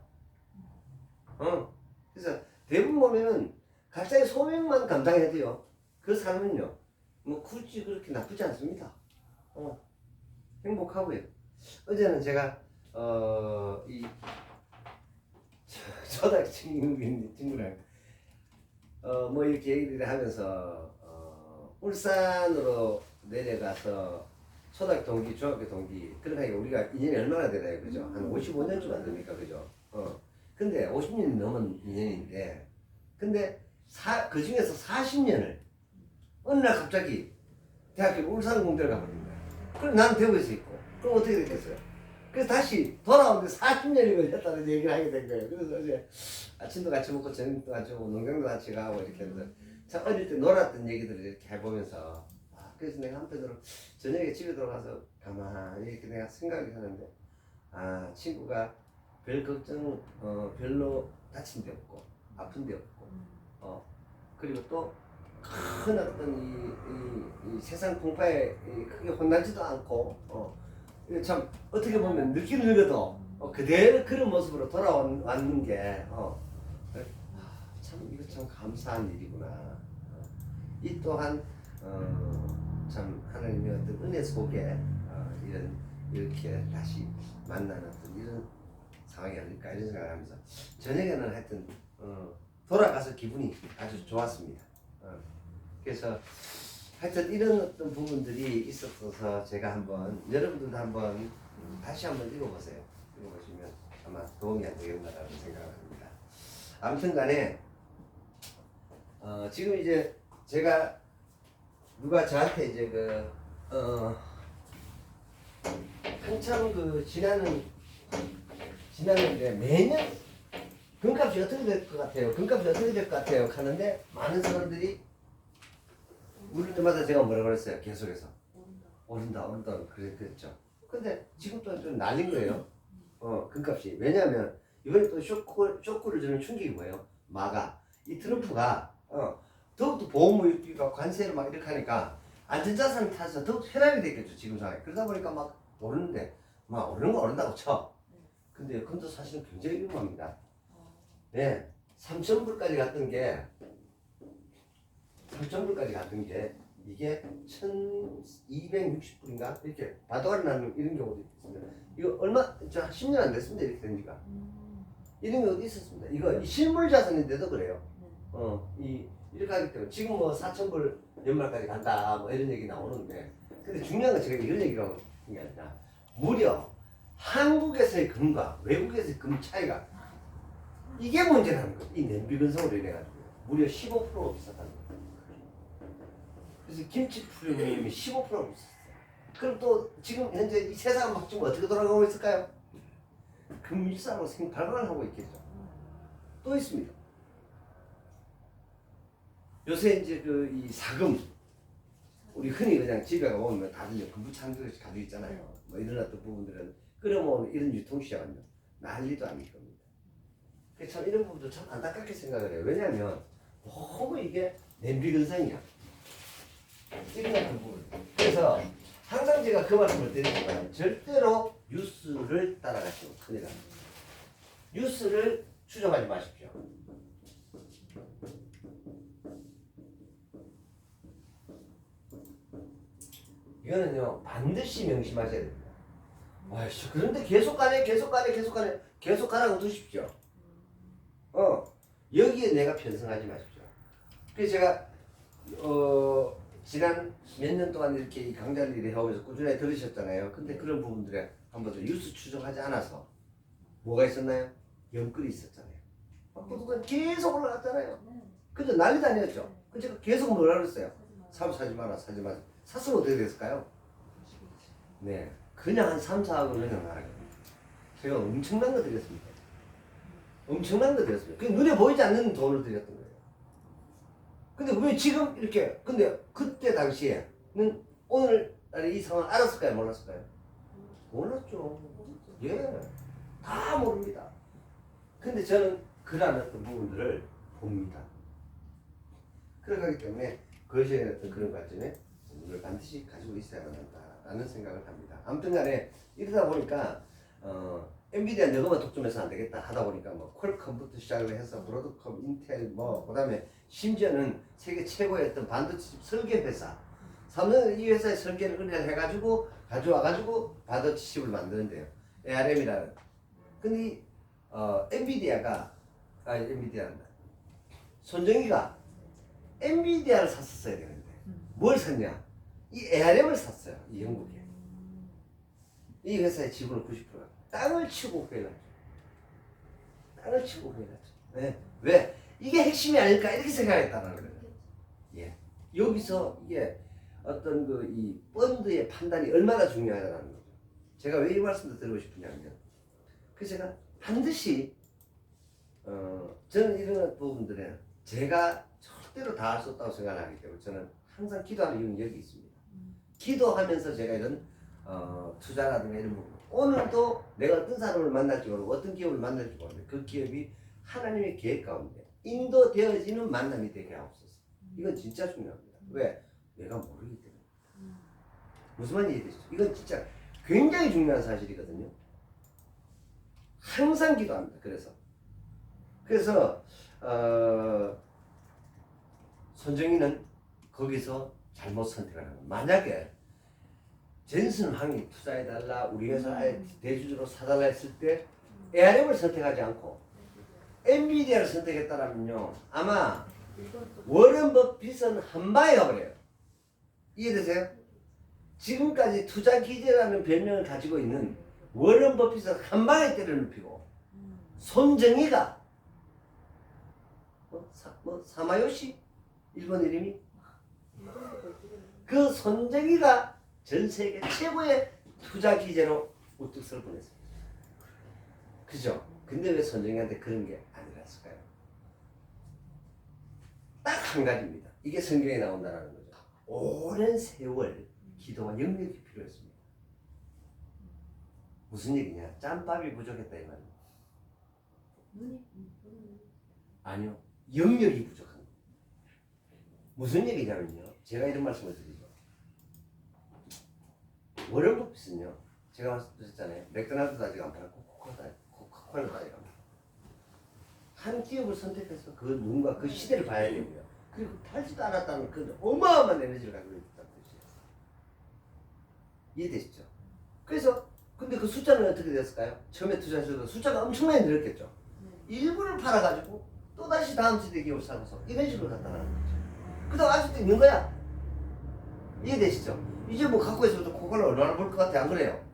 Speaker 1: 그래서 대부분 보면은 각자의 소명만 감당해야 돼요. 그 삶은요 뭐 굳이 그렇게 나쁘지 않습니다. 행복하고요. 어제는 제가 이 초등학교 친구랑 뭐 이렇게 얘기를 하면서 울산으로 내려가서 초등학교 동기, 중학교 동기 그러니까 우리가 인연이 얼마나 되나요, 그죠? 한 55년쯤 안 됩니까, 그죠? 근데 50년이 넘은 인연인데 근데 그 중에서 40년을 어느 날 갑자기 대학교 울산공대를 가버린 거야. 그럼 나는 대구에서 있고 그럼 어떻게 됐겠어요? 그래서 다시 돌아오는데 40년이 걸렸다는 얘기를 하게 된 거예요. 그래서 어제 아침도 같이 먹고 저녁도 같이 먹고 농장도 같이 가고 이렇게 해서 참 어릴 때 놀았던 얘기들을 이렇게 해보면서 그래서 내가 한편으로 저녁에 집에 들어가서 가만히 이렇게 내가 생각을 하는데 친구가 별 걱정 별로 다친 데 없고 아픈 데 없고 그리고 또 큰 어떤 이 세상 풍파에 크게 혼나지도 않고 참 어떻게 보면 늙긴 늙어도 그대로 그런 모습으로 돌아왔는 게 참 이거 참 감사한 일이구나. 이 또한 참 하나님의 어떤 은혜 속에 이렇게 다시 만나는 어떤 이런 상황이 아닐까 이런 생각을 하면서 저녁에는 하여튼 돌아가서 기분이 아주 좋았습니다. 그래서 하여튼 이런 어떤 부분들이 있었어서 제가 한번 여러분들도 한번 다시 한번 읽어보세요. 읽어보시면 아마 도움이 안 되겠나라는 생각을 합니다. 아무튼 간에 지금 이제 제가 누가 저한테 이제 한참 지나는데 매년 금값이 어떻게 될 것 같아요? 금값이 어떻게 될 것 같아요? 하는데 많은 사람들이 물을 때마다 제가 뭐라 그랬어요? 계속해서 오른다 그랬죠. 근데 지금 또 좀 날린 거예요. 금값이. 왜냐하면 이번에 또 쇼크를 주는 충격이 뭐예요? 마가. 이 트럼프가 더욱더 보호무역과 관세를 막 이렇게 하니까 안전자산을 타서 더욱 혈압이 됐겠죠, 지금 상황에. 그러다 보니까 막 오르는데, 막 오르는 거 오른다고 쳐. 근데 그건 또 사실은 굉장히 위험합니다. 네, 3,000불까지 갔던 게, 3,000불까지 갔던 게, 이게 1,260불인가? 이렇게 바다가 나는 이런 경우도 있습니다. 이거 얼마, 저 10년 안 됐습니다, 이렇게 된 지가. 이런 게 어디 있었습니다. 이거 실물 자산인데도 그래요. 이렇게 하기 때문에 지금 뭐 4,000불 연말까지 간다 뭐 이런 얘기 나오는데, 근데 중요한 건 제가 이런 얘기를 하고 싶은 게 아니라 무려 한국에서의 금과 외국에서의 금 차이가 이게 문제라는 거예요. 이 냄비 근성으로 인해가지고 무려 15%가 비쌌다는 거예요. 그래서 김치 프리미엄이 15%가 비쌌어요. 그럼 또 지금 현재 이 세상은 막 지금 어떻게 돌아가고 있을까요? 금일사로 발광을 하고 있겠죠. 또 있습니다. 요새 이제 그 이 사금, 우리 흔히 그냥 집에 가보면 다들 금부차 한 그릇씩 가지고 있잖아요. 뭐 이런 어떤 부분들은 끓여먹는 이런 유통시장은요 난리도 아닐 겁니다. 그래서 참 이런 부분도 참 안타깝게 생각을 해요. 왜냐하면 너무 이게 냄비 근성이야. 이런 같은 부분. 그래서 항상 제가 그 말씀을 드리지만 절대로 뉴스를 따라가시면 큰일 납니다. 뉴스를 추종하지 마십시오. 이거는요 반드시 명심하셔야 됩니다. 아이씨, 그런데 계속 가라고 두십시오. 여기에 내가 편승하지 마십시오. 그래서 제가 지난 몇 년 동안 이렇게 이 강좌를 이렇게 해오면서 꾸준히 들으셨잖아요. 근데 그런 부분들에 한번 더 뉴스 추종하지 않아서 뭐가 있었나요? 영끌이 있었잖아요. 그동안 계속 올라갔잖아요. 근데 난리도 아니었죠. 그 제가 계속 뭐라 그랬어요? 사지 마라. 샀으면 어떻게 됐을까요? 네, 그냥 한 3, 4억은 그냥 나가거든요. 제가 엄청난 거 드렸습니다. 엄청난 거 드렸습니다. 그 눈에 보이지 않는 돈을 드렸던 거예요. 근데 왜 지금 이렇게, 근데 그때 당시에는 오늘날의 이 상황을 알았을까요? 몰랐을까요? 몰랐죠. 예, 다 모릅니다. 근데 저는 그러한 어떤 부분들을 봅니다. 그러기 때문에 그것에 어떤 그런 관점에 우리를 반드시 가지고 있어야 한다라는 생각을 합니다. 아무튼 간에 이러다 보니까 엔비디아 너그만 독점해서 안 되겠다 하다 보니까 뭐 퀄컴부터 시작을 해서 브로드컴, 인텔 뭐 그다음에 심지어는 세계 최고의 어떤 반도체 설계 회사 삼성은 이 회사의 설계를 그냥 해가지고 가져와가지고 반도체 칩을 만드는데요. ARM이라는. 근데 이 엔비디아가 손정희가 엔비디아를 샀었어야 되는데 뭘 샀냐? 이 ARM을 샀어요. 이 영국에. 이 회사의 지분을 90%가 땅을 치고 구해놨죠. 땅을 치고 구해놨죠. 네. 왜? 이게 핵심이 아닐까 이렇게 생각했다는 거예요. 예. 여기서 이게 어떤 그 이 펀드의 판단이 얼마나 중요하다는 거죠. 제가 왜 이 말씀을 드리고 싶으냐면, 그래서 제가 반드시 저는 이런 부분들에 제가 절대로 다 할 수 없다고 생각을 하기 때문에 저는 항상 기도하는 이유는 여기 있습니다. 기도하면서 제가 이런 투자라든가 이런 부분, 오늘도 내가 어떤 사람을 만날지 모르고 어떤 기업을 만날지 모르는데 그 기업이 하나님의 계획 가운데 인도되어지는 만남이 되게 하옵소서. 이건 진짜 중요합니다. 왜? 내가 모르기 때문에. 무슨 말인지 이해되시죠? 이건 진짜 굉장히 중요한 사실이거든요. 항상 기도합니다. 그래서 손정희는 거기서 잘못 선택을 하는 거예요. 만약에 젠슨 황이 투자해달라, 우리 회사에 대주주로 사달라 했을 때 ARM을 선택하지 않고 엔비디아를 선택했다라면요, 아마 워런 버핏은 한 방에 가버려요. 이해되세요? 지금까지 투자 기재라는 별명을 가지고 있는 워런 버핏은 한 방에 때려 눕히고, 손정희가 사마요시 일본 이름이, 그 손정희가 전 세계 최고의 투자 기재로 우뚝 설 뻔했습니다. 그죠? 근데 왜 손정희한테 그런 게 아니랐을까요? 딱 한 가지입니다. 이게 성경에 나온다는 거죠. 오랜 세월 기도와 영역이 필요했습니다. 무슨 얘기냐? 짬밥이 부족했다 이 말입니다.
Speaker 2: 눈이
Speaker 1: 아니요. 영역이 부족한 거예요. 무슨 얘기냐면요. 제가 이런 말씀을 드리죠. 워런 버핏은요. 제가 말씀드렸잖아요. 맥도날드도 아직 안 팔았고 코카콜라도 아직 안 팔았고. 한 기업을 선택해서 그 눈과 그 시대를 봐야 되고요. 그리고 팔지도 않았다는 그 어마어마한 에너지를 가지고 있다는 뜻이에요. 이해되시죠? 그래서 근데 그 숫자는 어떻게 됐을까요? 처음에 투자하셔도 숫자가 엄청나게 늘었겠죠. 일부를 팔아가지고 또다시 다음 세대 기업을 사고서 이런 식으로 갔다 가는 거죠. 그다음 아직도 있는 거야. 이해되시죠? 이제 뭐 갖고 있어도 코카콜라 얼마나 벌 것 같아, 안 그래요?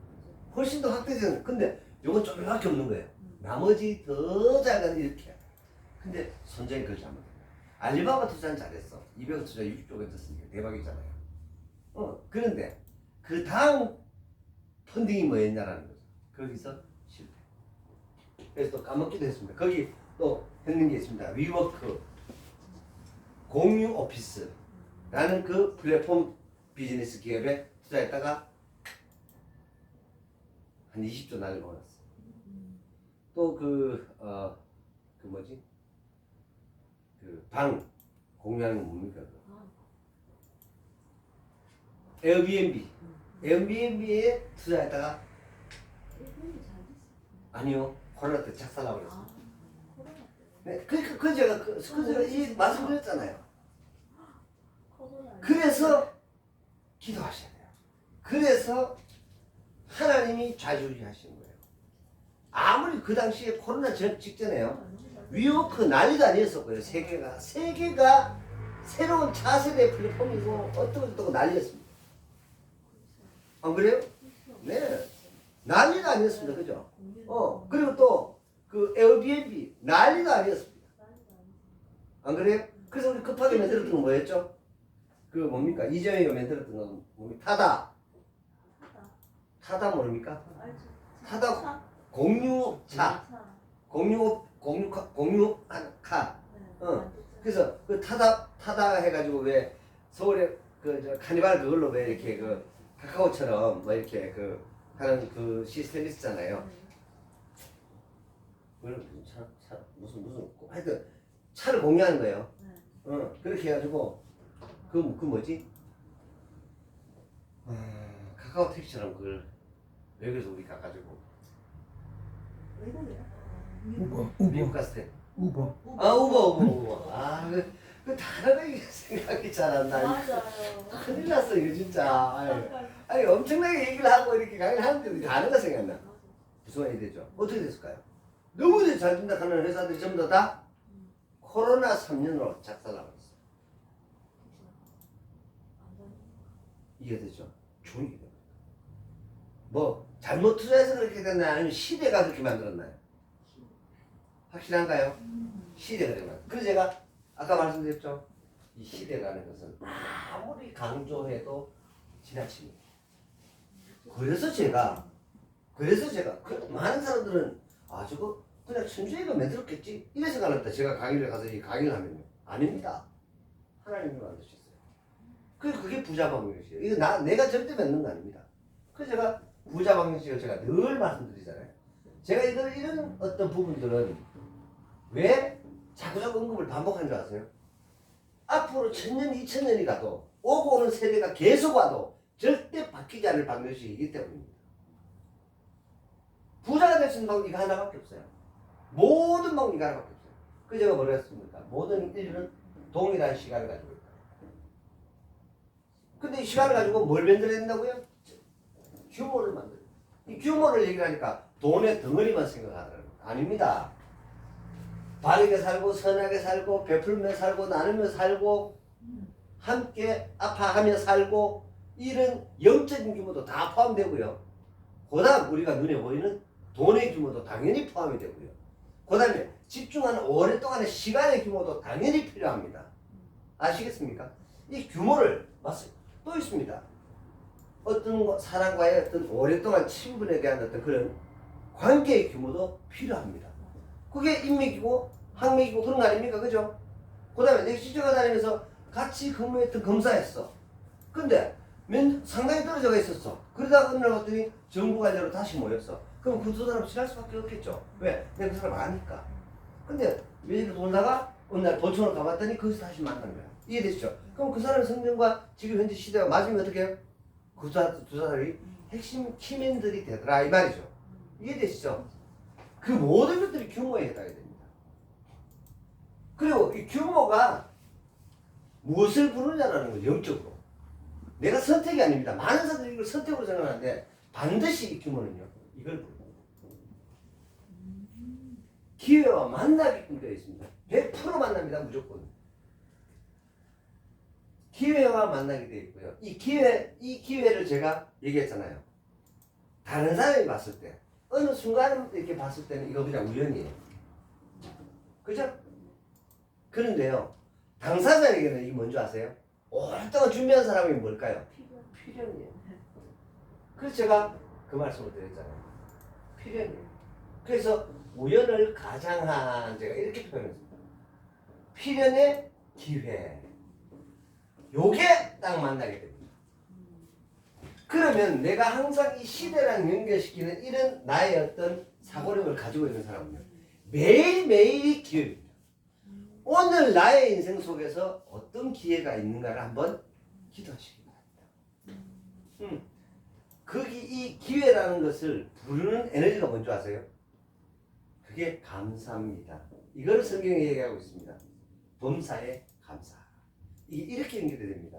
Speaker 1: 훨씬 더 확대되는. 근데 요건 좀 이밖에 없는 거예요. 나머지 더 작은 이렇게. 근데 손정이 그걸 잘못한 거야. 알리바바 투자는 잘했어. 200억 투자 60조가 됐으니까 대박이잖아요. 그런데 그 다음 펀딩이 뭐였냐라는 거죠. 거기서 실패. 그래서 또 까먹기도 했습니다. 거기 또 했는 게 있습니다. 위워크, 공유 오피스라는 그 플랫폼 비즈니스 기업에 투자했다가 한 20조 날려먹었어. 또 그 뭐지? 그 방 공유하는 거 뭡니까? 에어비앤비에 투자했다가 아니요, 코로나 때 작살나고 그랬습니다.
Speaker 2: 코로나 때문에.
Speaker 1: 네, 그 제가 이 말씀드렸잖아요.
Speaker 2: 코로나.
Speaker 1: 그래서 기도하셔야 돼요. 그래서 하나님이 좌지우지하시는 거예요. 아무리 그 당시에 코로나 직전에요. 위워크 난리도 아니었었고요. 세계가 새로운 차세대 플랫폼이고 어떻고 난리였습니다. 안 그래요? 네. 난리도 아니었습니다. 그죠? 그리고 또 그 에어비앤비 난리도 아니었습니다. 안 그래요? 그래서 우리 급하게 만들었던 건 뭐였죠? 그 뭡니까? 이재명이가 만들었던 건 뭡니까? 타다 모릅니까? 타다 공유차. 공유카. 그래서 그 타다 해가지고 왜 서울에 그 카니발 그걸로 왜 이렇게 그 카카오처럼 뭐 이렇게 그 하는 그 시스템이 있었잖아요. 무슨 하여튼 차를 공유하는 거예요. 그렇게 해가지고 그 뭐지? 카카오 택시처럼 그걸 외국에서 우리 가가지고 미국 갔을 때
Speaker 4: 우버.
Speaker 1: 우버. 그 단어가 생각이 잘 안 나.
Speaker 2: 맞아요.
Speaker 1: 큰일 났어 이거 진짜. 아니 엄청나게 얘기를 하고 이렇게 강의를 하는데도 단어가 생각나. 무슨 말이 되죠? 어떻게 됐을까요? 너무 잘 된다 하는 회사들이 전부 다 코로나 3년으로 작살나고 있어. 이해되죠? 좋은 얘기다. 뭐 잘못 투자해서 그렇게 됐나요? 아니면 시대가 그렇게 만들었나요? 확실한가요? 시대가 그렇게 만들었어요. 그래서 제가 아까 말씀드렸죠? 이 시대라는 것은 아무리 강조해도 지나칩니다. 그래서 제가 많은 사람들은 저거 그냥 천주교가 만들었겠지 이래 생각합니다. 제가 강의를 가서 이 강의를 하면요. 아닙니다. 하나님이 만드셨어요. 그게 부자 방정식이에요. 이거 내가 절대 만든 거 아닙니다. 그래서 제가 부자 방정식을 제가 늘 말씀드리잖아요. 제가 이런 어떤 부분들은 왜 자꾸자꾸 언급을 반복하는 줄 아세요? 앞으로 1000년, 2000년이 가도 오고 오는 세대가 계속 와도 절대 바뀌지 않을 방정식이기 때문입니다. 부자가 될 수 있는 방법이 이거 하나밖에 없어요. 모든 방법이 이거 하나밖에 없어요. 그 제가 뭐라 했습니까? 모든 인류는 동일한 시간을 가지고 있다. 근데 이 시간을 가지고 뭘 만들어야 된다고요? 규모를 만들어요. 이 규모를 얘기하니까 돈의 덩어리만 생각하는 거예요. 아닙니다. 바르게 살고 선하게 살고 베풀며 살고 나누며 살고 함께 아파하며 살고 이런 영적인 규모도 다 포함되고요. 그 다음 우리가 눈에 보이는 돈의 규모도 당연히 포함이 되고요. 그 다음에 집중하는 오랫동안의 시간의 규모도 당연히 필요합니다. 아시겠습니까? 이 규모를 맞습니다. 또 있습니다. 어떤 사람과의 어떤 오랫동안 친분에 대한 어떤 그런 관계의 규모도 필요합니다. 그게 인맥이고 학맥이고 그런 거 아닙니까? 그죠? 그 다음에 내가 시청자 다니면서 같이 근무했던 검사였어. 근데 상당히 떨어져가 있었어. 그러다가 어느 날 봤더니 정부 관료로 다시 모였어. 그럼 그 두 사람 친할 수밖에 없겠죠. 왜? 내가 그 사람 아니까. 근데 외지로 돌다가 어느 날 본청을 가봤더니 거기서 다시 만난 거야. 이해되시죠? 그럼 그 사람의 성경과 지금 현재 시대가 맞으면 어떻게 해요? 두 사람이 핵심 키맨들이 되더라 이 말이죠. 이해되시죠? 그 모든 것들이 규모에 해당이 됩니다. 그리고 이 규모가 무엇을 부르냐라는 거예요. 영적으로. 내가 선택이 아닙니다. 많은 사람들이 이걸 선택으로 생각하는데 반드시 이 규모는요. 이걸 부릅니다. 기회와 만나게끔 되어 있습니다. 100% 만납니다. 무조건. 기회와 만나게 되어 있고요. 이 기회를 제가 얘기했잖아요. 다른 사람이 봤을 때 어느 순간 이렇게 봤을 때는 이거 그냥 우연이에요. 그죠? 그런데요. 당사자에게는 이게 뭔지 아세요? 오랫동안 준비한 사람이 뭘까요? 필연이에요. 그래서 제가 그 말씀을 드렸잖아요. 필연이에요. 그래서 우연을 가장한 제가 이렇게 표현했습니다. 필연의 기회. 요게 딱 만나게 됩니다. 그러면 내가 항상 이 시대랑 연결시키는 이런 나의 어떤 사고력을 가지고 있는 사람은요. 매일매일이 기회입니다. 오늘 나의 인생 속에서 어떤 기회가 있는가를 한번 기도하시기 바랍니다. 이 기회라는 것을 부르는 에너지가 뭔지 아세요? 그게 감사입니다. 이걸 성경에 얘기하고 있습니다. 범사에 감사. 이게 이렇게 연결이 됩니다.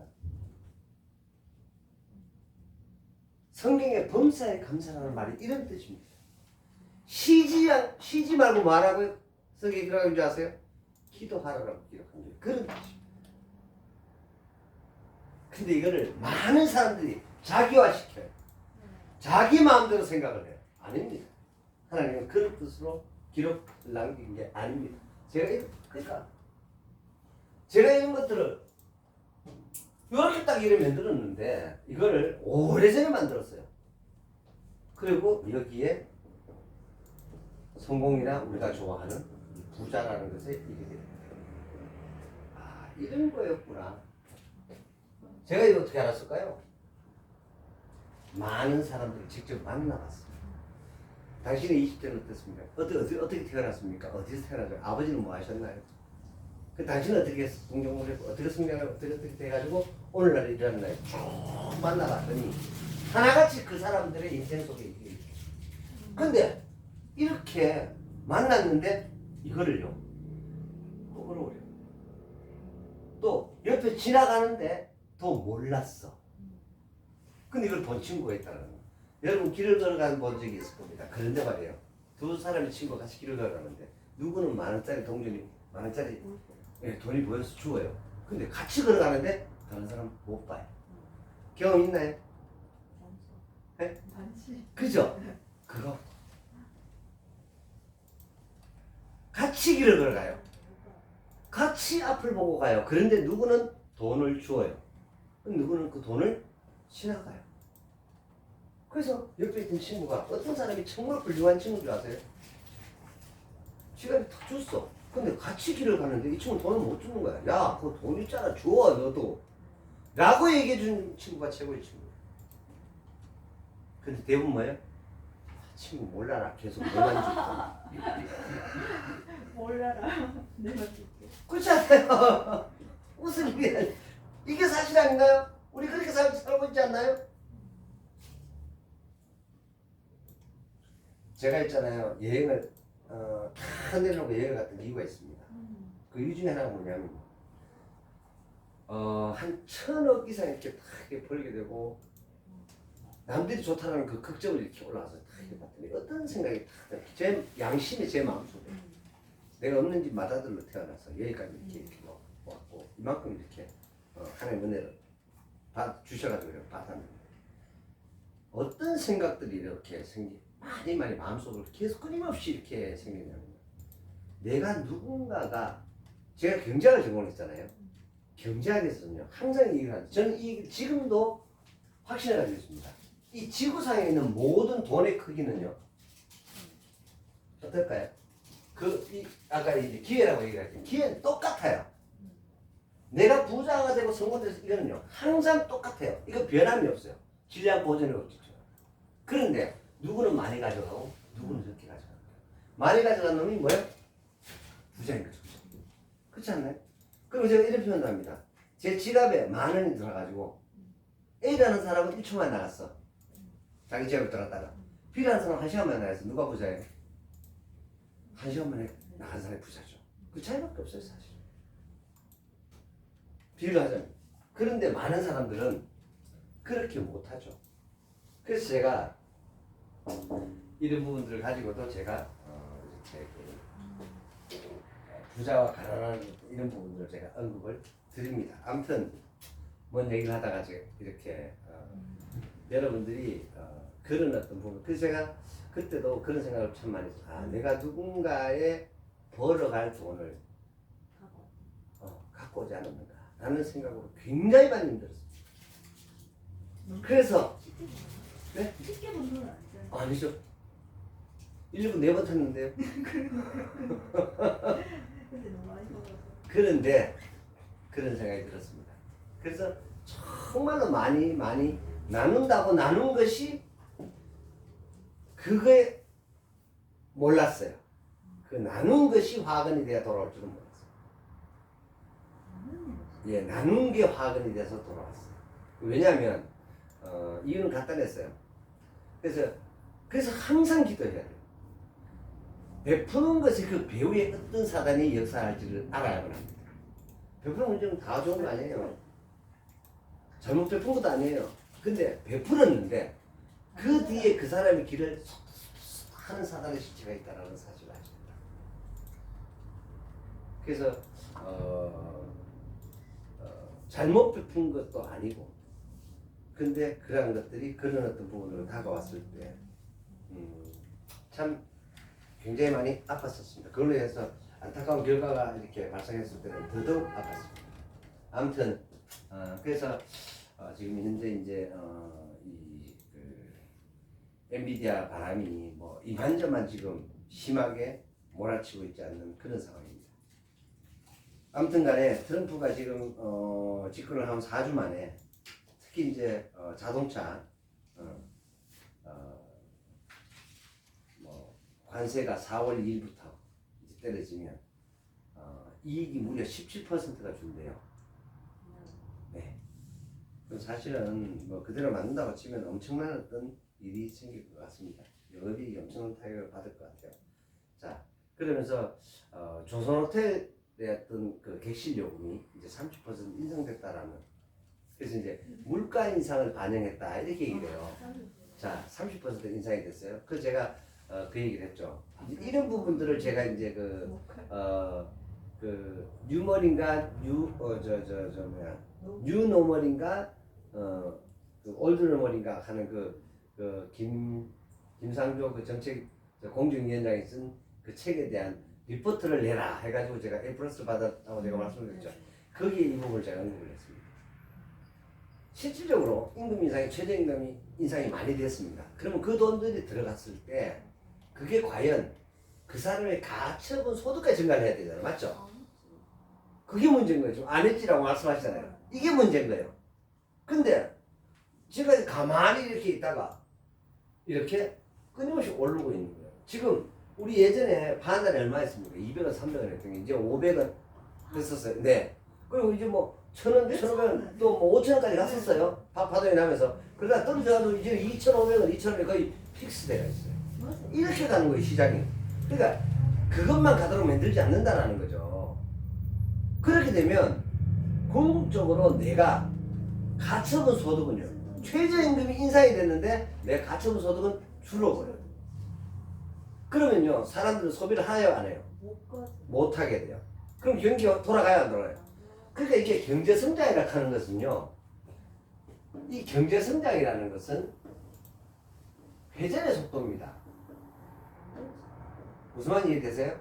Speaker 1: 성경에 범사에 감사라는 말이 이런 뜻입니다. 쉬지 말고 말하고 성경에 기록하는 줄 아세요? 기도하라고 기록한 거예요. 그런 뜻입니다. 근데 이거를 많은 사람들이 자기화시켜요. 자기 마음대로 생각을 해요. 아닙니다. 하나님은 그런 뜻으로 기록을 남긴 게 아닙니다. 그러니까 제가 이런 것들을 이렇게 딱 이렇게 만들었는데 이거를 오래전에 만들었어요. 그리고 여기에 성공이나 우리가 좋아하는 부자라는 것에 이게 됩니다. 아, 이런 거였구나. 제가 이거 어떻게 알았을까요? 많은 사람들을 직접 만나봤습니다. 당신의 20대는 어떻습니까? 어떻게 태어났습니까? 어디서 태어났어요? 아버지는 뭐 하셨나요? 그 당신은 어떻게 성공을 했고 어떻게 성장을 어떻게 돼가지고 오늘날 일하는 날 쭉 만나봤더니 하나같이 그 사람들의 인생 속에 이게 있어요. 근데 이렇게 만났는데 이거를요 또 어려워요. 또 옆에 지나가는데 더 몰랐어. 근데 이걸 본 친구가 있다는 거예요. 여러분 길을 걸어가는 본 적이 있을 겁니다. 그런데 말이에요. 두 사람의 친구가 같이 길을 걸어가는데 누구는 만원짜리 동전이 만원짜리 돈이 보여서 주어요. 근데 같이 걸어가는데 다른 사람 못 봐요. 경험 있나요? 네? 그죠? 그거 같이 길을 걸어가요. 같이 앞을 보고 가요. 그런데 누구는 돈을 주어요. 누구는 그 돈을 지나가요. 그래서 옆에 있던 친구가 어떤 사람이 정말 훌륭한 친구인 줄 아세요? 지갑이 다 줬어. 근데 같이 길을 가는데 이 친구는 돈을 못 주는 거야. 야, 그거 돈 있잖아. 줘, 너도. 라고 얘기해 준 친구가 최고의 친구야. 근데 대부분 뭐예요? 친구 몰라라. 계속 너만 줄게.
Speaker 2: 몰라라. 내가 줄게.
Speaker 1: 그렇지 않아요? 무슨 일이야. 이게 사실 아닌가요? 우리 그렇게 살고 있지 않나요? 제가 있잖아요. 여행을 다 내려고 여행을 갔던 이유가 있습니다. 그 이유 중에 하나가 뭐냐면 한 1,000억 이상 이렇게 딱 이렇게 벌게 되고 남들이 좋다라는 그 극적을 이렇게 올라와서 딱 이렇게 봤더니 어떤 생각이 딱 제 양심이 제 마음속에 내가 없는 집 맏아들로 태어나서 여기까지 이렇게 왔고 이만큼 이렇게 하나님 은혜를 주셔가지고 받았는데 어떤 생각들이 이렇게 많이 마음속으로 계속 끊임없이 이렇게 생기냐면 내가 누군가가 제가 경제학을 전공했잖아요. 경제학에서는요 항상 얘기를 하죠. 저는 지금도 확신을 가지고 있습니다. 이 지구상에 있는 모든 돈의 크기는요 어떨까요? 아까 이제 기회라고 얘기했죠. 기회는 똑같아요. 내가 부자가 되고 성공돼서 이거는요 항상 똑같아요. 이거 변함이 없어요. 질량 보존이 없죠. 그런데 누구는 많이 가져가고 누구는 적게 가져가는 거예요. 많이 가져간 놈이 뭐예요? 부자인 거죠. 그렇지 않나요? 그리고 제가 이런 표현도 합니다. 제 지갑에 10,000원이 들어가지고 A라는 사람은 1초 만에 나갔어. 자기 지갑에 들어갔다가 B라는 사람은 1시간 만에 나갔어. 누가 부자예요? 1시간 만에 나간 사람이 부자죠. 그 차이밖에 없어요 사실. 비유를 하자면. 그런데 많은 사람들은 그렇게 못하죠. 그래서 제가 이런 부분들을 가지고도 제가 이렇게 부자와 가난한 이런 부분들을 제가 언급을 드립니다. 아무튼 뭔 얘기를 하다가 제가 이렇게 여러분들이 그런 어떤 부분, 그래서 제가 그때도 그런 생각을 참 많이 했어요. 아, 내가 누군가의 벌어갈 돈을 갖고 오지 않았는가 라는 생각으로 굉장히 많이 힘들었어요. 그래서 네?
Speaker 2: 쉽게 본 건 아니잖아요.
Speaker 1: 아니죠. 1분 4번 탔는데요.
Speaker 2: 근데 너무 많이 먹어서.
Speaker 1: 그런데 그런 생각이 들었습니다. 그래서 정말로 많이 나눈다고 나눈 것이 그게 몰랐어요. 그 나눈 것이 화근이 되어 돌아올 줄은 몰랐어요. 예, 나눈 게 화근이 돼서 돌아왔어요. 왜냐하면 이유는 간단했어요. 그래서 항상 기도해야 돼요. 베푸는 것이 그 배후에 어떤 사단이 역사할지를 알아야만 합니다. 베푸는 문제는 다 좋은 거 아니에요. 잘못 베푼 것도 아니에요. 근데 베풀었는데 그 뒤에 그 사람의 길을 하는 사단의 실체가 있다는 사실을 아십니다. 그래서 잘못 베푼 것도 아니고, 근데 그러한 것들이 그런 어떤 부분으로 다가왔을 때 참 굉장히 많이 아팠었습니다. 그걸로 해서 안타까운 결과가 이렇게 발생했을 때는 더더욱 아팠습니다. 아무튼 그래서 지금 현재 이제 엔비디아 바람이 뭐 이만저만 지금 심하게 몰아치고 있지 않는 그런 상황입니다. 아무튼간에 트럼프가 지금 집권을 한 4주 만에 특히 이제 자동차 뭐 관세가 4월 2일부터 이제 떨어지면 이익이 무려 17%가 준대요. 네. 그럼 사실은 뭐 그대로 맞는다고 치면 엄청난 어떤 일이 생길 것 같습니다. 영업이익이 엄청난 타격을 받을 것 같아요. 자, 그러면서 조선호텔의 어떤 그 객실 요금이 이제 30% 인상됐다라는, 그래서 이제 물가 인상을 반영했다 이렇게 얘기를 해요. 자, 30% 인상이 됐어요. 그래서 제가 그 얘기를 했죠. 이제 이런 부분들을 제가 이제 그 뉴멀인가 뉴노멀인가 그 올드노멀인가 하는 그 김상조 그 정책 공중위원장이 쓴 그 책에 대한 리포트를 내라 해가지고 제가 A+ 받았다고 제가 말씀드렸죠. 거기에 이 부분을 제가 언급을 했습니다. 실질적으로 임금 인상이 최저임금이 인상이 많이 됐습니다. 그러면 그 돈들이 들어갔을 때 그게 과연 그 사람의 가처분 소득까지 증가를 해야 되잖아요. 맞죠? 그게 문제인 거예요. 지금 안 했지라고 말씀하시잖아요. 이게 문제인 거예요. 근데 제가 가만히 이렇게 있다가 이렇게 끊임없이 오르고 있는 거예요. 지금 우리 예전에 반달에 얼마 했습니까? 200원, 300원 했던 게 이제 500원 했었어요. 네. 그리고 이제 뭐 1,000원, 1,500원 또 뭐 5,000원까지 갔었어요. 파동이 나면서. 그러다 떨어져도 이제 2,500원, 2,000원이 거의 픽스되어 있어요. 이렇게 가는 거예요, 시장이. 그러니까 그것만 가도록 만들지 않는다라는 거죠. 그렇게 되면 궁극적으로 내가 가처분 소득은요, 최저임금이 인상이 됐는데 내 가처분 소득은 줄어버려요. 그러면요, 사람들은 소비를 하나요, 안 해요? 못 하게 돼요. 그럼 경기가 돌아가야 안 돌아가요? 그러니까 이게 경제성장이라고 하는 것은요, 이 경제성장이라는 것은 회전의 속도입니다. 무슨 말인지 이해되세요?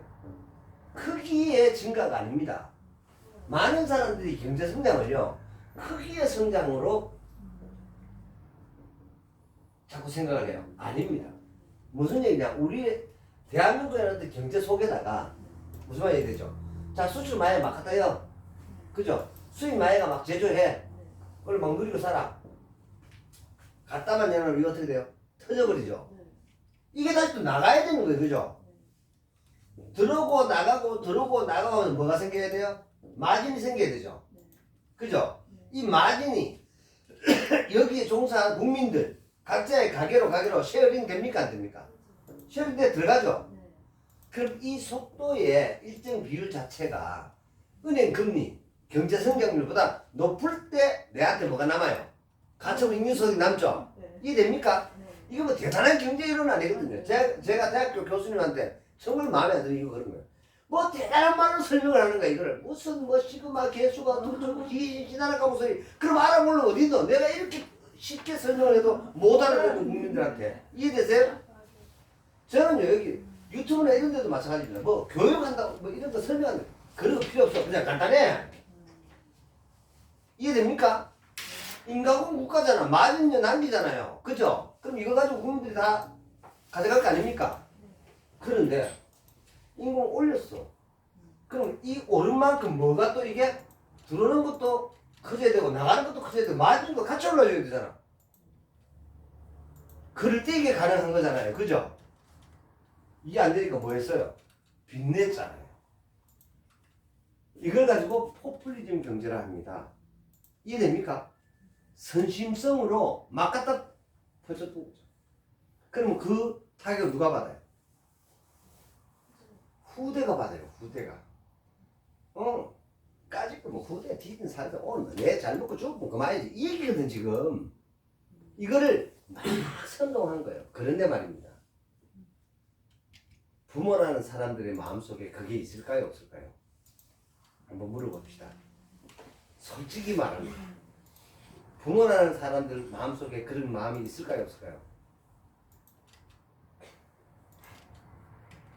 Speaker 1: 크기의 증가가 아닙니다. 많은 사람들이 경제성장을요, 크기의 성장으로 자꾸 생각을 해요. 아닙니다. 무슨 얘기냐? 우리 대한민국의 어떤 경제 속에다가 무슨 말이 되죠? 자, 수출 많이 막 갖다요. 그죠? 수입 많이가 막 제조해. 그걸 막 누리고 살아. 갖다만 내놓으면 이거 어떻게 돼요? 터져버리죠. 이게 다시 또 나가야 되는 거예요. 그죠? 들어오고 나가고 들어오고 나가고 뭐가 생겨야 돼요? 마진이 생겨야 되죠.
Speaker 2: 네.
Speaker 1: 그죠? 이 마진이 여기에 종사한 국민들 각자의 가게로 쉐어링 됩니까 안 됩니까? 쉐어링 돼 들어가죠.
Speaker 2: 네.
Speaker 1: 그럼 이 속도의 일정 비율 자체가 은행 금리, 경제 성장률보다 높을 때 내한테 뭐가 남아요? 가처분 잉여소득이 남죠.
Speaker 2: 네.
Speaker 1: 이해됩니까?
Speaker 2: 네.
Speaker 1: 이거 뭐 대단한 경제 이론 아니거든요. 제가 대학교 교수님한테 정말 마음에 안 들어요. 그런 거예요. 뭐 대단한 말로 설명을 하는 거야 이거를. 무슨 뭐 시그마 개수가 두들고 지나는 까무 소리. 그럼 알아보려면 어디 있노? 내가 이렇게 쉽게 설명을 해도 못 알아듣는 국민들한테. 이해되세요? 저는요 여기 유튜브나 이런 데도 마찬가지입니다. 뭐 교육한다고 뭐 이런 거 설명하는 그런 거 필요 없어. 그냥 간단해. 이해됩니까? 인가공 국가잖아. 마진료 남기잖아요. 그죠? 그럼 이거 가지고 국민들이 다 가져갈 거 아닙니까? 그런데 인공 올렸어. 그럼 이 오른 만큼 뭐가 또 이게 들어오는 것도 커져야 되고 나가는 것도 커져야 되고 마진도 같이 올라줘야 되잖아. 그럴 때 이게 가능한 거잖아요. 그죠? 이게 안 되니까 뭐 했어요? 빚냈잖아요. 이걸 가지고 포퓰리즘 경제라 합니다. 이해됩니까? 선심성으로 막 갖다 펼쳤던 거죠. 그럼 그 타격을 누가 받아요? 후대가 받아요. 후대가. 까짓거 뭐 후대 뒤든 살든 오늘 내 잘 먹고 죽으면 그만이지. 이 얘기거든 지금. 이거를 막 선동한 거예요. 그런데 말입니다. 부모라는 사람들의 마음속에 그게 있을까요? 없을까요? 한번 물어봅시다. 솔직히 말하면 부모라는 사람들 마음속에 그런 마음이 있을까요? 없을까요?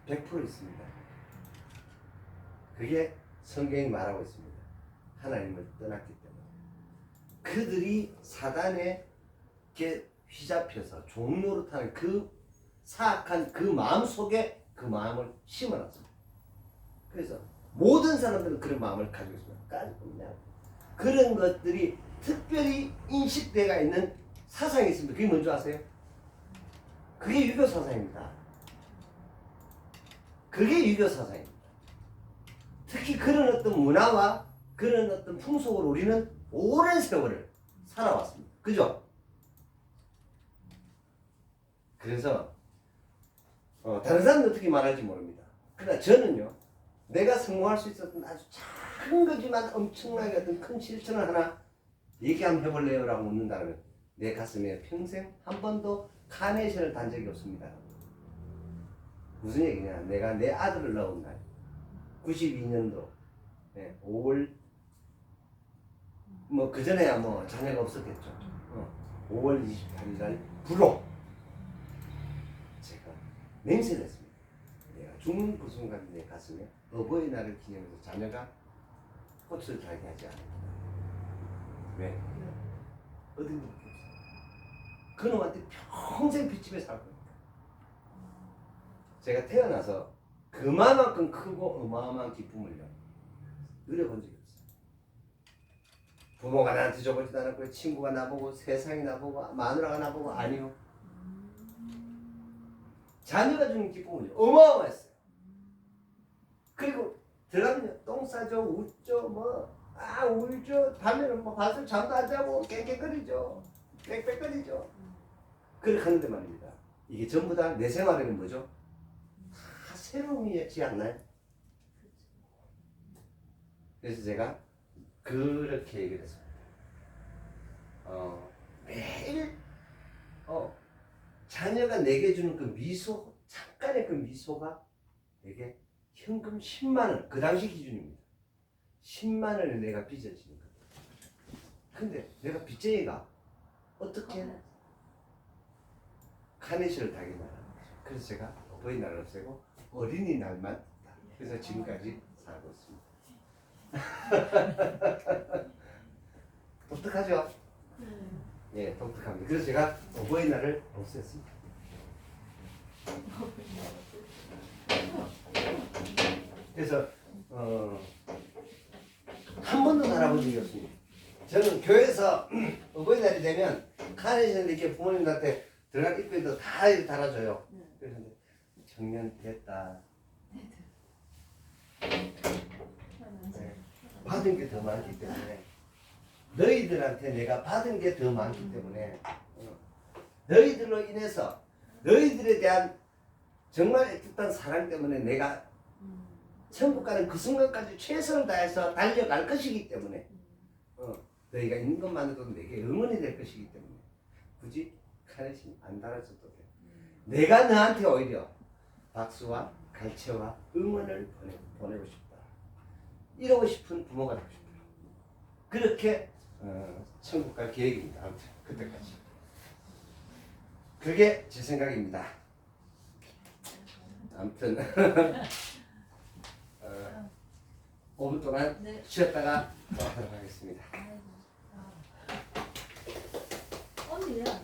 Speaker 1: 100% 있습니다. 그게 성경이 말하고 있습니다. 하나님을 떠났기 때문에. 그들이 사단에게 휘잡혀서 종노릇하는 그 사악한 그 마음 속에 그 마음을 심어놨습니다. 그래서 모든 사람들은 그런 마음을 가지고 있습니다. 그런 것들이 특별히 인식되어 있는 사상이 있습니다. 그게 뭔지 아세요? 그게 유교 사상입니다. 그게 유교 사상입니다. 특히 그런 어떤 문화와 그런 어떤 풍속을 우리는 오랜 세월을 살아왔습니다. 그죠? 그래서 다른 사람은 어떻게 말할지 모릅니다. 그러나 저는요, 내가 성공할 수 있었던 아주 작은 거지만 엄청나게 어떤 큰 실천을 하나 얘기 한번 해볼래요? 라고 묻는다면 내 가슴에 평생 한 번도 카네이션을 단 적이 없습니다. 무슨 얘기냐? 내가 내 아들을 낳은 날 92년도 5월 뭐 그전에야 뭐 자녀가 없었겠죠. 5월 28일 날 불로 제가 맹세를 했습니다. 내가 죽는 그 순간 내 가슴에 어버이날을 기념해서 자녀가 꽃을 달게 하지 않았다. 왜? 얻은 게 없어. 그놈한테 평생 빚집에 살 겁니다. 제가 태어나서 그만큼 크고 어마어마한 기쁨을요 누려본 적이 없어요. 부모가 나한테 줘보지도 않았고요. 친구가 나보고 세상이 나보고 마누라가 나보고 아니요. 자녀가 주는 기쁨은요 어마어마했어요. 그리고 들어가면 똥 싸죠, 웃죠, 울죠. 밤에는 뭐 밤새 잠도 안 자고 깽깽거리죠, 빽빽거리죠. 그렇게 하는데 말입니다. 이게 전부 다 내 생활에는 뭐죠? 다 새로움이지 않나요? 그래서 제가 그렇게 얘기를 했습니다. 매일 자녀가 내게 주는 그 미소, 잠깐의 그 미소가 내게 현금 10만 원, 그 당시 기준입니다. 10만 원을 내가 빚어지는 거예요. 근데 내가 빚쟁이가 어떻게 카네이션을 달게 말하는 거죠. 그래서 제가 어버이날을 없애고 어린이날만 그래서 지금까지 살고 있습니다. 독특하죠? 예, 독특합니다. 그래서 제가 어버이날을 없앴습니다. 그래서 한 번도 달아본 적이 없습니다. 저는 교회에서 어버이날이 되면 카네이션을 이렇게 부모님한테 들어갈 입구에도 다 달아줘요. 그런데 청년 됐다. 받은 게 더 많기 때문에 너희들한테 내가 받은 게 더 많기 때문에 너희들로 인해서 너희들에 대한 정말 애틋한 사랑 때문에 내가 천국 가는 그 순간까지 최선을 다해서 달려갈 것이기 때문에 너희가 있는 것만으로도 내게 응원이 될 것이기 때문에 굳이 카네신 안 달아줘도 돼. 내가 너한테 오히려 박수와 갈채와 응원을 보내고 싶다. 이러고 싶은 부모가 되고 싶다. 그렇게 천국 갈 계획입니다. 아무튼 그때까지. 그게 제 생각입니다. 아무튼 5분 동안
Speaker 2: 네.
Speaker 1: 쉬었다가 하도록 하겠습니다.
Speaker 2: 언니 왜 안?